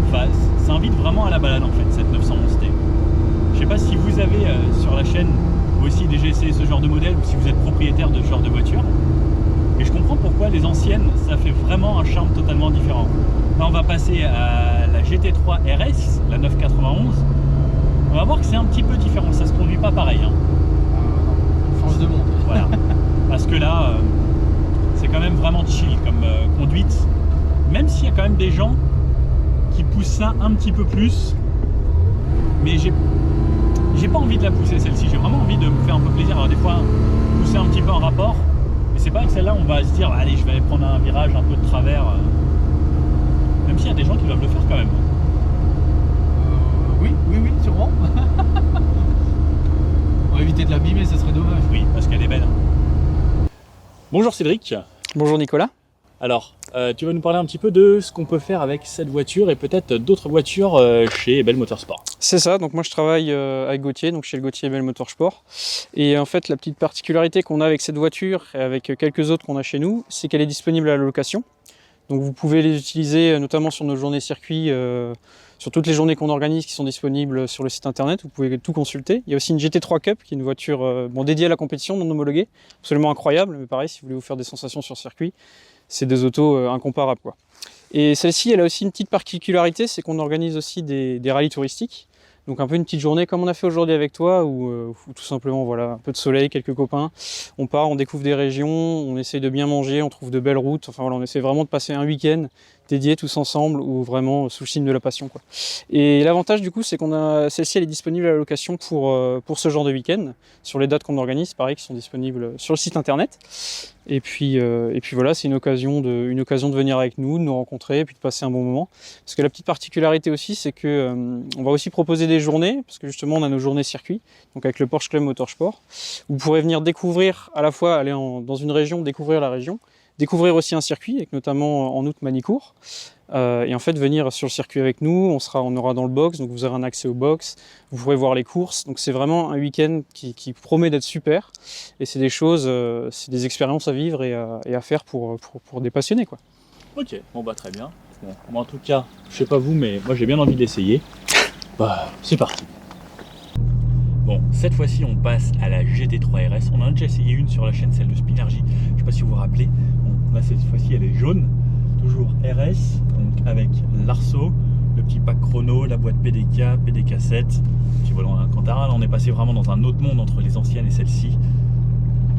Enfin, ça invite vraiment à la balade en fait, cette 911T. Je sais pas si vous avez sur la chaîne aussi déjà essayé ce genre de modèle ou si vous êtes propriétaire de ce genre de voiture. Et je comprends pourquoi les anciennes, ça fait vraiment un charme totalement différent. Là, on va passer à la GT3 RS, la 991. On va voir que c'est un petit peu différent, ça se conduit pas pareil. Hein. Change de monde. Voilà. Parce que là, c'est quand même vraiment chill comme conduite. Même s'il y a quand même des gens qui poussent ça un petit peu plus. Mais j'ai pas envie de la pousser celle-ci. J'ai vraiment envie de me faire un peu plaisir. Alors des fois, pousser un petit peu en rapport. Mais c'est pas que celle-là, on va se dire, allez, je vais aller prendre un virage un peu de travers. Même s'il y a des gens qui doivent le faire quand même. Oui, sûrement. On va éviter de l'abîmer, ça serait dommage. Oui, parce qu'elle est belle. Bonjour Cédric. Bonjour Nicolas. Alors, tu vas nous parler un petit peu de ce qu'on peut faire avec cette voiture et peut-être d'autres voitures chez Bell Motorsport. C'est ça, donc moi je travaille avec Gauthier, donc chez le Gauthier Bell Motorsport. Et en fait, la petite particularité qu'on a avec cette voiture et avec quelques autres qu'on a chez nous, c'est qu'elle est disponible à la location. Donc vous pouvez les utiliser notamment sur nos journées circuits, sur toutes les journées qu'on organise qui sont disponibles sur le site internet, vous pouvez tout consulter. Il y a aussi une GT3 Cup qui est une voiture dédiée à la compétition, non homologuée, absolument incroyable, mais pareil si vous voulez vous faire des sensations sur circuit, c'est des autos incomparables quoi. Et celle-ci elle a aussi une petite particularité, c'est qu'on organise aussi des rallyes touristiques. Donc un peu une petite journée comme on a fait aujourd'hui avec toi, où tout simplement voilà, un peu de soleil, quelques copains, on part, on découvre des régions, on essaye de bien manger, on trouve de belles routes, enfin voilà, on essaie vraiment de passer un week-end dédié tous ensemble ou vraiment sous le signe de la passion quoi. Et l'avantage du coup c'est qu'on a celle-ci elle est disponible à la location pour ce genre de week-end, sur les dates qu'on organise, pareil, qui sont disponibles sur le site internet. Et puis voilà, c'est une occasion de venir avec nous, de nous rencontrer et puis de passer un bon moment. Parce que la petite particularité aussi, c'est que on va aussi proposer des journées, parce que justement on a nos journées circuits, donc avec le Porsche Club Motorsport. Vous pourrez venir découvrir, à la fois aller dans une région, découvrir la région, découvrir aussi un circuit, avec notamment en août Manicourt. Et en fait venir sur le circuit avec nous, on aura dans le box, donc vous aurez un accès au box, vous pourrez voir les courses, donc c'est vraiment un week-end qui promet d'être super, et c'est des choses, c'est des expériences à vivre et à faire pour des passionnés quoi. Ok, bon bah très bien. Bon, moi en tout cas, je sais pas vous, mais moi j'ai bien envie d'essayer. Bah c'est parti. Bon, cette fois-ci on passe à la GT3 RS, on en a déjà essayé une sur la chaîne, celle de Spinergy, je sais pas si vous vous rappelez. Bon, là cette fois-ci elle est jaune. Toujours RS, donc avec l'arceau, le petit pack chrono, la boîte PDK, PDK7, petit volant Alcantara. Là on est passé vraiment dans un autre monde entre les anciennes et celle-ci.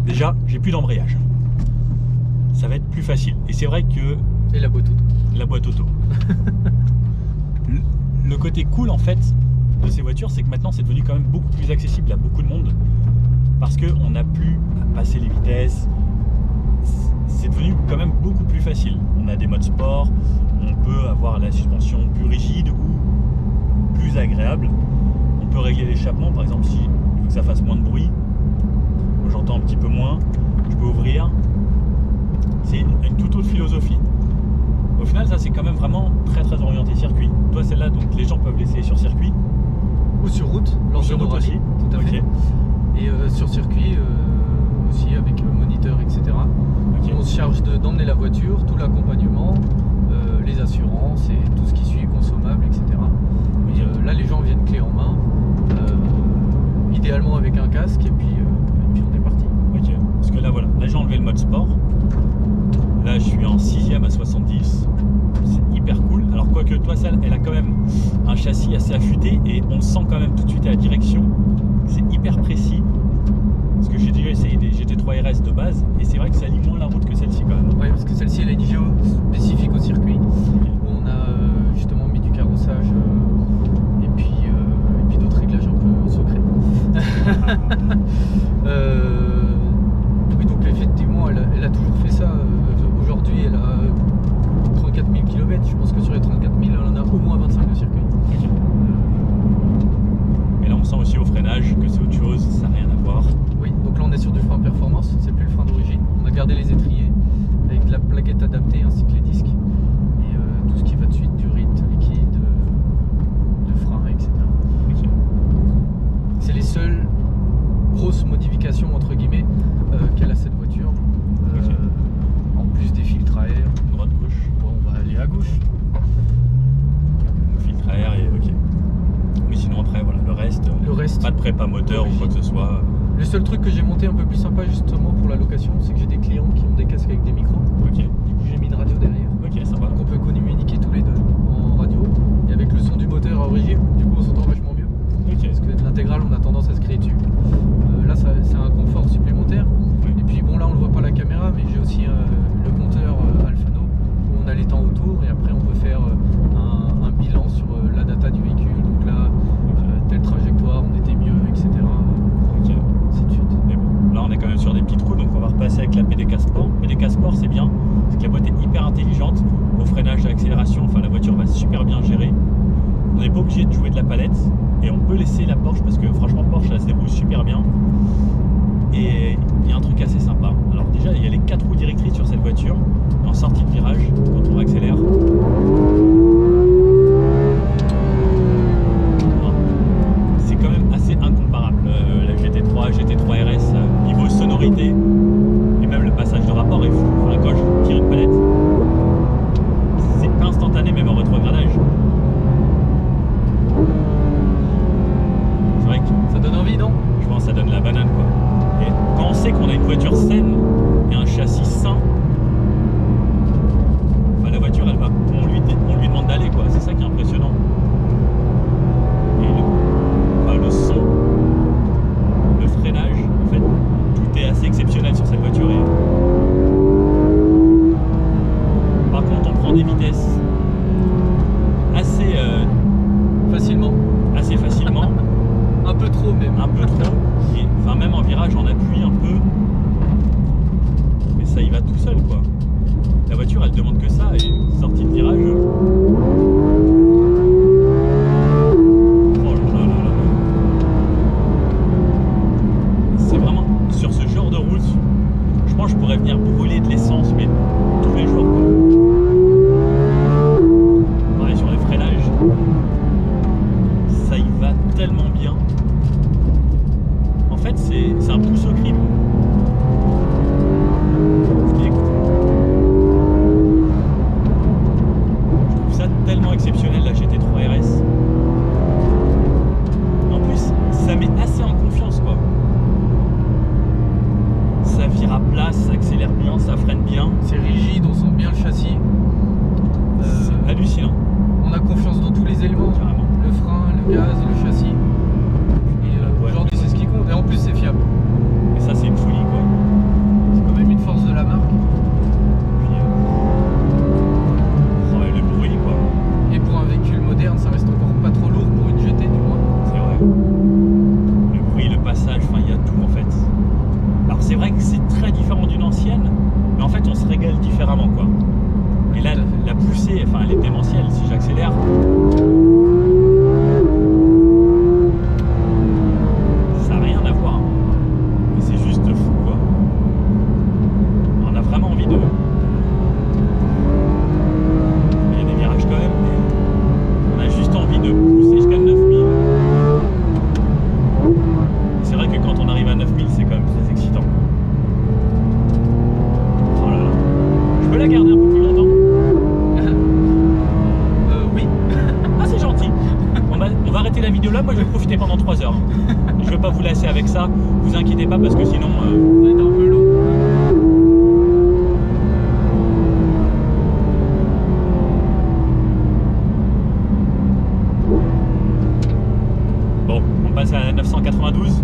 Déjà, j'ai plus d'embrayage. Ça va être plus facile. Et c'est vrai que... Et la boîte auto. La boîte auto. Le côté cool en fait de ces voitures, c'est que maintenant c'est devenu quand même beaucoup plus accessible à beaucoup de monde. Parce qu'on n'a plus à passer les vitesses. C'est devenu quand même beaucoup plus facile. On a des modes sport, on peut avoir la suspension plus rigide ou plus agréable. On peut régler l'échappement, par exemple si il faut que ça fasse moins de bruit, j'entends un petit peu moins, je peux ouvrir. C'est une toute autre philosophie. Au final, ça c'est quand même vraiment très très orienté circuit. Toi, celle-là, donc les gens peuvent l'essayer sur circuit. Ou sur route, lors Sur de nos route rallyes, aussi. tout à fait. Ok. Et sur circuit aussi avec moniteur, etc. Ok. On se charge d'emmener la voiture, tout l'accompagnement, les assurances et tout ce qui suit, consommables, etc. Et là, les gens viennent clé en main, idéalement avec un casque, et puis on est parti. Ok. Parce que là, voilà, là j'ai enlevé le mode sport. Là, je suis en 6ème à 70. C'est hyper cool. Alors, quoique toi, celle, elle a quand même un châssis assez affûté et on sent quand même tout de suite à la direction. C'est hyper précis. Parce que j'ai déjà essayé des GT3 RS de base et c'est vrai que ça lie moins la route que celle-ci quand même. Oui, parce que celle-ci, elle a une géo spécifique au circuit, où on a justement mis du carrossage et puis d'autres réglages un peu secrets. Oui, donc effectivement, elle a toujours fait ça. Aujourd'hui, elle a 34 000 km. Je pense que sur les 34 000, elle en a au moins 25 de circuit. Ok. Et là, on sent aussi au freinage que c'est autre chose, ça n'a rien à voir. Oui, donc là, on est sur du frein performance. C'est plus le frein d'origine. On a gardé les étriers avec de la plaquette adaptée ainsi que les disques. Et tout ce qui va de suite, du rythme, liquide, de frein, etc. Ok. C'est les seules grosses modifications entre guillemets qu'elle a cette voiture. Ok. En plus des filtres à air. Droite, gauche. Bon, on va aller à gauche. Filtre à air et ok. Mais sinon, après, voilà, le reste, pas de prépa moteur ou quoi que ce soit. Le seul truc que j'ai monté un peu plus sympa justement pour la location, c'est que j'ai des clients qui ont des casques avec des micros. Ok. Du coup, j'ai mis une radio derrière. Ok, sympa. Donc on peut communiquer tous les deux en radio. Et avec le son du moteur à origine, du coup on s'entend vachement mieux. Ok. Parce que l'intégrale, on a tendance à se crier dessus. Là, c'est un confort supplémentaire. Oui. Et puis bon, là on le voit pas à la caméra, mais j'ai aussi le compteur Alphano où on a les temps autour et après on peut faire un bilan sur la data du véhicule. Donc là, telle trajectoire, on était mieux, etc. Ok. Ainsi de suite. Mais bon, là on est quand même sur des petites routes, donc on va repasser avec la PDK Sport. PDK Sport c'est bien, parce que la boîte est hyper intelligente, au freinage, à l'accélération, enfin la voiture va super bien gérer. On n'est pas obligé de jouer de la palette, et on peut laisser la Porsche, parce que franchement Porsche elle se débrouille super bien. Et il y a un truc assez sympa. Alors déjà il y a les 4 roues directrices sur cette voiture, et en sortie de virage, quand on accélère. C'est quand même assez incomparable. La GT3, GT3 RS, niveau sonorité, et même le passage de rapport est fou. Enfin, quand je tire une palette, c'est pas instantané, même en rétrogradage. C'est vrai que Ça donne envie, non? je pense que ça donne la banane quoi. Et quand on sait qu'on a une voiture saine et un châssis sain, enfin, la voiture elle va, on lui demande d'aller quoi. C'est ça qui est impressionnant. Et le son, le freinage, en fait, tout est assez exceptionnel sur cette voiture. Et par contre, on prend des vitesses assez facilement, Un peu trop même. un peu trop. Et, enfin, même en virage, on appuie un peu, mais ça y va tout seul quoi. La voiture, elle demande que ça et sortie de virage. Oh là là là là. C'est vraiment sur ce genre de route, je pense que je pourrais venir brûler de l'essence, mais tous les jours quoi. Pareil sur les freinages, ça y va tellement bien. En fait, c'est un pouce au crime. Je trouve ça tellement exceptionnel la GT3 RS. En plus, ça met assez en confiance quoi. Ça vire à plat, ça accélère bien, ça freine bien. C'est rigide, on sent bien le châssis. C'est hallucinant, On a confiance dans tous les éléments. carrément. Le frein, le gaz, le châssis. Et Ouais. aujourd'hui, c'est ce qui compte. Et en plus, c'est fiable. Et ça, c'est profiter pendant 3 heures. Je veux pas vous lasser avec ça, vous inquiétez pas parce que sinon vous allez être un peu long. Bon, on passe à la 992.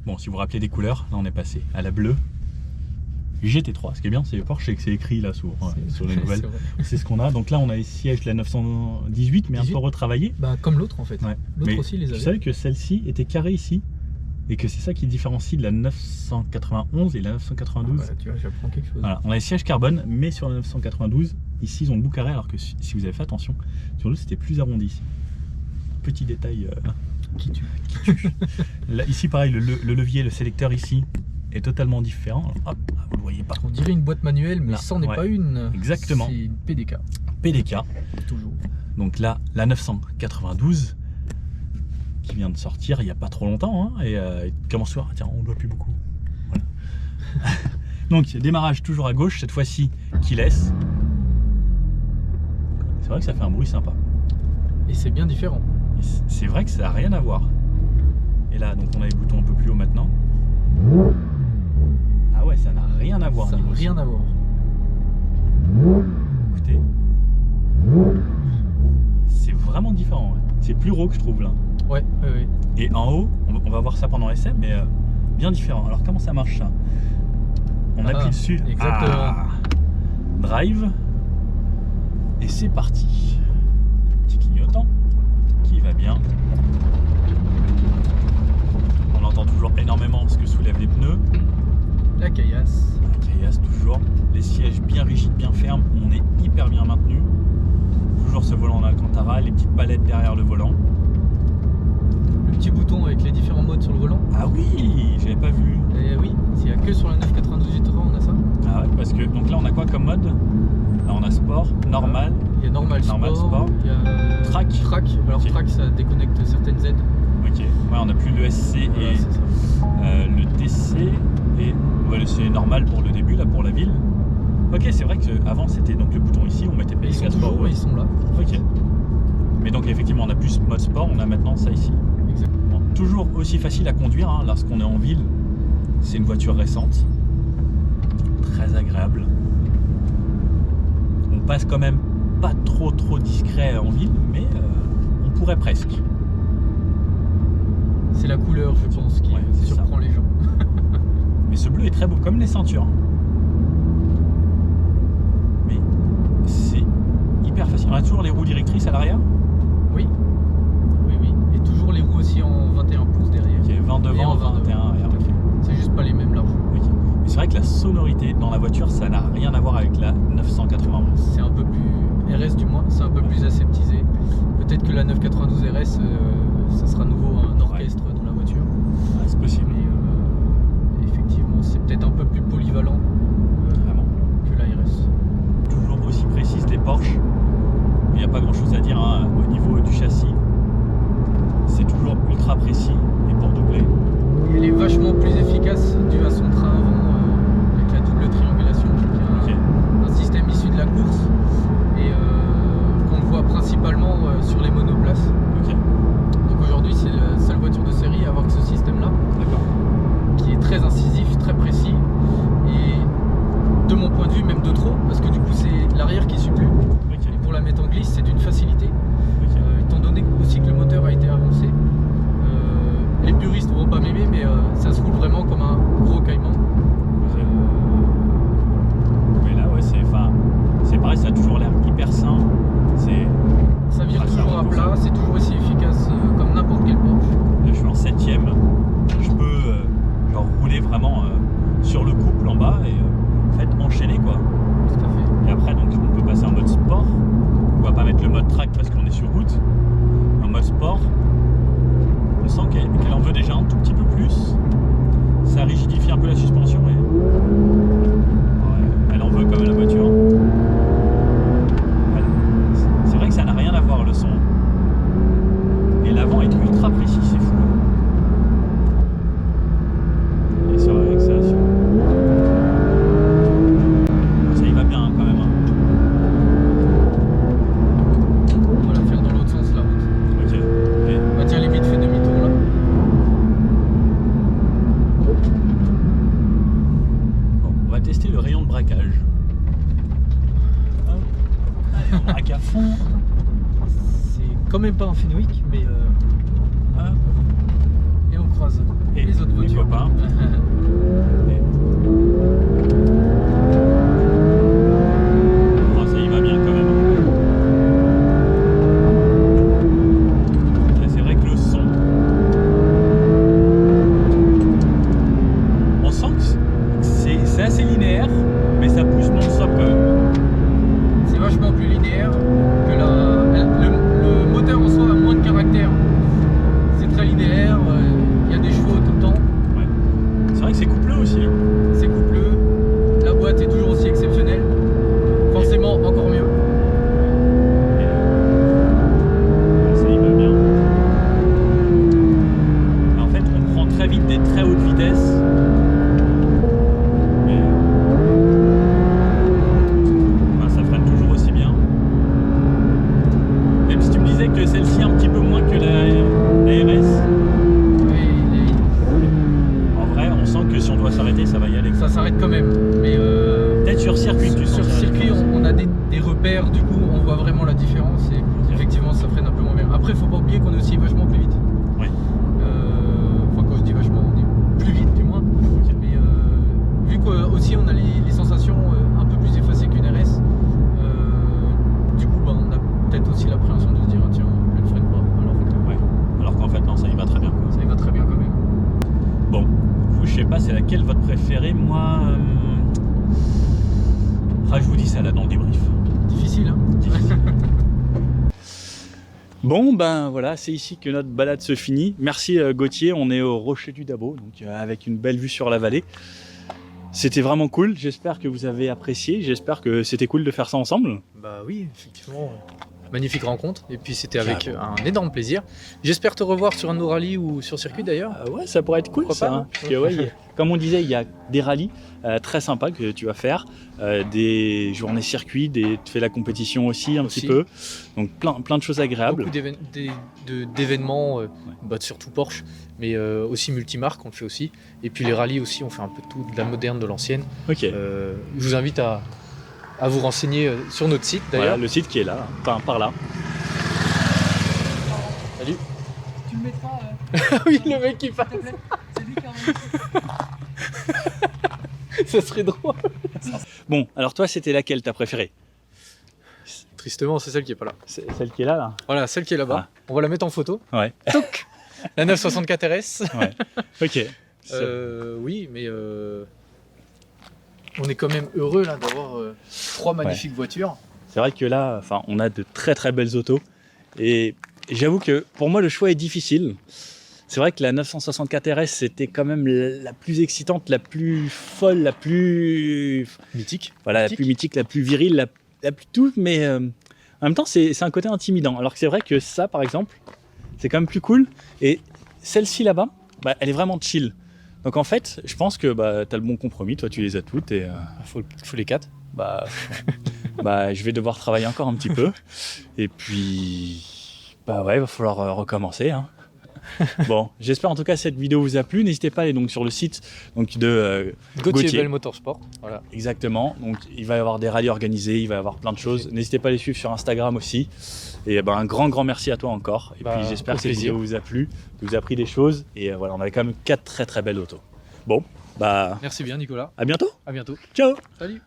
Bon, si vous vous rappelez des couleurs, là on est passé à la bleue. GT3, ce qui est bien, c'est Porsche, c'est que c'est écrit là sur les nouvelles. C'est ce qu'on a. Donc là, on a les sièges de la 918, mais un peu retravaillés. Bah, comme l'autre en fait. Ouais. L'autre aussi les avait. Tu savais que celle-ci était carrée ici et que c'est ça qui différencie de la 991 et la 992. Ah, voilà, tu vois, j'apprends quelque chose. Voilà, on a les sièges carbone, mais sur la 992, ici ils ont le bout carré, alors que si vous avez fait attention, sur l'autre c'était plus arrondi ici. Petit détail Qui tue. Là, ici pareil, le levier, le sélecteur ici est totalement différent. Alors, hop, vous le voyez pas. On dirait une boîte manuelle, mais Là, ça n'est ouais. pas une. Exactement. C'est une PDK. PDK. Toujours. Donc là, la 992 qui vient de sortir il n'y a pas trop longtemps, hein, et commence à tiens, on ne doit plus beaucoup. Voilà. Donc démarrage toujours à gauche, cette fois-ci qui laisse. C'est vrai que ça fait un bruit sympa. Et c'est bien différent. C'est vrai que ça n'a rien à voir. Et là, donc on a les boutons un peu plus haut maintenant. Ah ouais, ça n'a rien à voir. Ça n'a rien à voir. Écoutez, c'est vraiment différent. Ouais. C'est plus rauque, je trouve là. Ouais, ouais. Et en haut, on va voir ça pendant l'essai, mais bien différent. Alors comment ça marche ça? On appuie dessus. Exactement. Ah, drive. Et c'est parti. Petit clignotant qui va bien. On entend toujours énormément ce que soulèvent les pneus. La caillasse. La caillasse toujours. Les sièges bien rigides, bien fermes. On est hyper bien maintenu. Toujours ce volant d'Alcantara, les petites palettes derrière le volant. Le petit bouton avec les différents modes sur le volant. Ah oui, j'avais pas vu. Et oui, il n'y a que sur la 992 GT3 on a ça. Ah ouais, parce que donc là on a quoi comme mode? Là on a sport, normal. Il y a normal sport. Il y a track. Track. Alors Okay. track ça déconnecte certaines aides. Ok. Ouais, on n'a plus le SC Voilà, et c'est ça. le TC et le C normal pour le début là pour la ville. Ok, c'est vrai que avant c'était donc le bouton ici, on mettait Et ils sont PSK Sport. toujours, ils sont là. Ok. Mais donc effectivement on a plus mode sport, on a maintenant ça ici. Exactement. Bon, toujours aussi facile à conduire hein, lorsqu'on est en ville. C'est une voiture récente, très agréable. On passe quand même pas trop discret en ville, mais on pourrait presque. C'est la couleur, je pense, qui Ouais, c'est surprend les gens. Mais ce bleu est très beau, comme les ceintures. Mais c'est hyper facile. On a toujours les roues directrices à l'arrière. Oui. Oui, oui. Et toujours les roues aussi en 21 pouces derrière. Ok, 20 Et devant, en 21 arrière. tout à fait. C'est juste pas les mêmes larges. Ok. Mais c'est vrai que la sonorité dans la voiture, ça n'a rien à voir avec la 991. C'est un peu plus RS du moins, c'est un peu plus aseptisé. Peut-être que la 992 RS, ça sera nouveau un orchestre dans la voiture. Ah, c'est possible. Mais effectivement, c'est peut-être un peu plus polyvalent Vraiment. que la RS. Toujours aussi précise les Porsche. Il n'y a pas grand chose à dire hein, au niveau du châssis. C'est toujours ultra précis et pour doubler. Et elle est vachement plus efficace due à son train avant avec la double triangulation, qui est un système issu de la course et qu'on voit principalement sur les monoplaces. Ok, Donc aujourd'hui, c'est la seule voiture de série à avoir que ce système-là, d'accord. qui est très incisif, très précis et de mon point de vue même de trop, parce que du coup c'est l'arrière qui suit plus. Ok, Et pour la mettre en glisse, c'est d'une facilité. ok. Étant donné aussi que le moteur a été avancé, les puristes ne vont pas m'aimer, mais ça se roule vraiment comme un gros Cayman. Mais là, ouais, c'est pareil, ça a toujours l'air hyper sain. Ça vire Ah, ça toujours à roule tout plat, seul. c'est toujours aussi efficace comme n'importe quel Porsche. Là, je suis en 7ème. Je peux genre rouler vraiment sur le couple en bas et en fait enchaîner quoi. Tout à fait. Et après, donc, on peut passer en mode sport. On va pas mettre le mode track parce qu'on est sur route. En mode sport, on sent qu'elle en veut déjà un tout petit peu plus. Ça rigidifie un peu la suspension et ouais, elle en veut quand même la voiture. C'est vrai que ça n'a rien à voir le son. Et l'avant est ultra précis, c'est fou. Et sur l'accélération. Ça y va bien hein, quand même. Hein. On va la faire dans l'autre sens la route. Ok. Et Bah tiens, limite fait demi-tour même pas un Fenwick, mais Hop. et on croise Et les autres voitures. copains. Oh, ça y va bien quand même. Là, c'est vrai que le son, on sent que c'est assez linéaire, mais ça pousse non-stop quand même. C'est vachement plus linéaire que le moteur en soi a moins de caractère. C'est très linéaire, il y a des chevaux tout le temps, Ouais. C'est vrai que c'est coupleux aussi, hein. c'est coupleux, la boîte est toujours aussi exceptionnelle, forcément encore mieux. Et, ça y va bien. En fait, on prend très vite des très hautes vitesses. Mais, ça freine toujours aussi bien. Même si tu me disais que celle-ci un petit peu moins que la RS, en vrai, on sent que si on doit s'arrêter, ça va y aller. Ça s'arrête quand même, mais Peut-être sur circuit, tu sens sur ça. circuit on a des repères, du coup on voit vraiment la différence et effectivement ça freine un peu moins bien. Après faut pas oublier qu'on est aussi vachement plus vite. Ouais. Enfin quand je dis vachement, on est plus vite du moins. Mais vu qu'aussi on a les sensations un peu plus effacées qu'une RS, du coup bah, on a peut-être aussi l'appréhension de se dire ah, tiens elle freine pas Ouais. Alors qu'en fait, non, ça y va très bien, quoi. ça y va très bien quand même. Bon, vous, je sais pas, c'est laquelle votre préférée. Moi, je vous dis ça là dans le débrief. Difficile hein. Bon, ben voilà, c'est ici que notre balade se finit. Merci Gauthier, on est au Rocher du Dabo, donc avec une belle vue sur la vallée. C'était vraiment cool, j'espère que vous avez apprécié, j'espère que c'était cool de faire ça ensemble. Bah oui, effectivement. Magnifique rencontre, et puis c'était avec Carrément. un énorme plaisir. J'espère te revoir sur un de nos rallyes ou sur circuit d'ailleurs. Ouais, ça pourrait être cool. Pourquoi Ça, pas, hein, parce que, ouais, comme on disait, il y a des rallyes très sympas que tu vas faire, des journées circuits, tu fais la compétition aussi un petit peu, donc plein de choses agréables. Beaucoup d'événements, bah, surtout Porsche, mais aussi multimarques on le fait aussi. Et puis les rallyes aussi, on fait un peu de tout, de la moderne, de l'ancienne. Ok. Je vous invite à vous renseigner sur notre site d'ailleurs. Voilà, le site qui est là, par là. Salut. Tu le mettras, Oui, le mec qui passe. s'il te plaît. C'est lui qui a envoyé. Ça serait drôle. Bon, alors toi, c'était laquelle ta préférée? Tristement, c'est celle qui est pas là. C'est celle qui est là. Voilà, celle qui est là-bas. Ah. On va la mettre en photo. Ouais. Toc. La 964 RS. Ouais. Ok. Oui, mais on est quand même heureux là d'avoir trois magnifiques voitures. C'est vrai que là, enfin, on a de très très belles autos. Et j'avoue que pour moi, le choix est difficile. C'est vrai que la 964 RS, c'était quand même la plus excitante, la plus folle, la plus Mythique. voilà, la plus mythique, la plus virile, la plus tout. Mais en même temps, c'est un côté intimidant. Alors que c'est vrai que ça, par exemple, c'est quand même plus cool. Et celle-ci là-bas, bah, elle est vraiment chill. Donc en fait, je pense que bah, tu as le bon compromis. Toi, tu les as toutes et Faut les quatre. bah, bah, je vais devoir travailler encore un petit peu. Et puis, bah ouais, il va falloir recommencer. Hein. Bon, j'espère en tout cas que cette vidéo vous a plu. N'hésitez pas à aller donc sur le site donc, de Gauthier Bell Motorsport. Voilà. exactement. Donc, il va y avoir des rallyes organisés, il va y avoir plein de choses. N'hésitez pas à les suivre sur Instagram aussi. Et ben, un grand merci à toi encore. Et Bah, puis j'espère au que cette plaisir. vidéo vous a plu, que vous a appris des choses. Et voilà, on avait quand même 4 très très belles autos. Bon, bah Merci bien Nicolas. à bientôt. À bientôt. Ciao. Salut.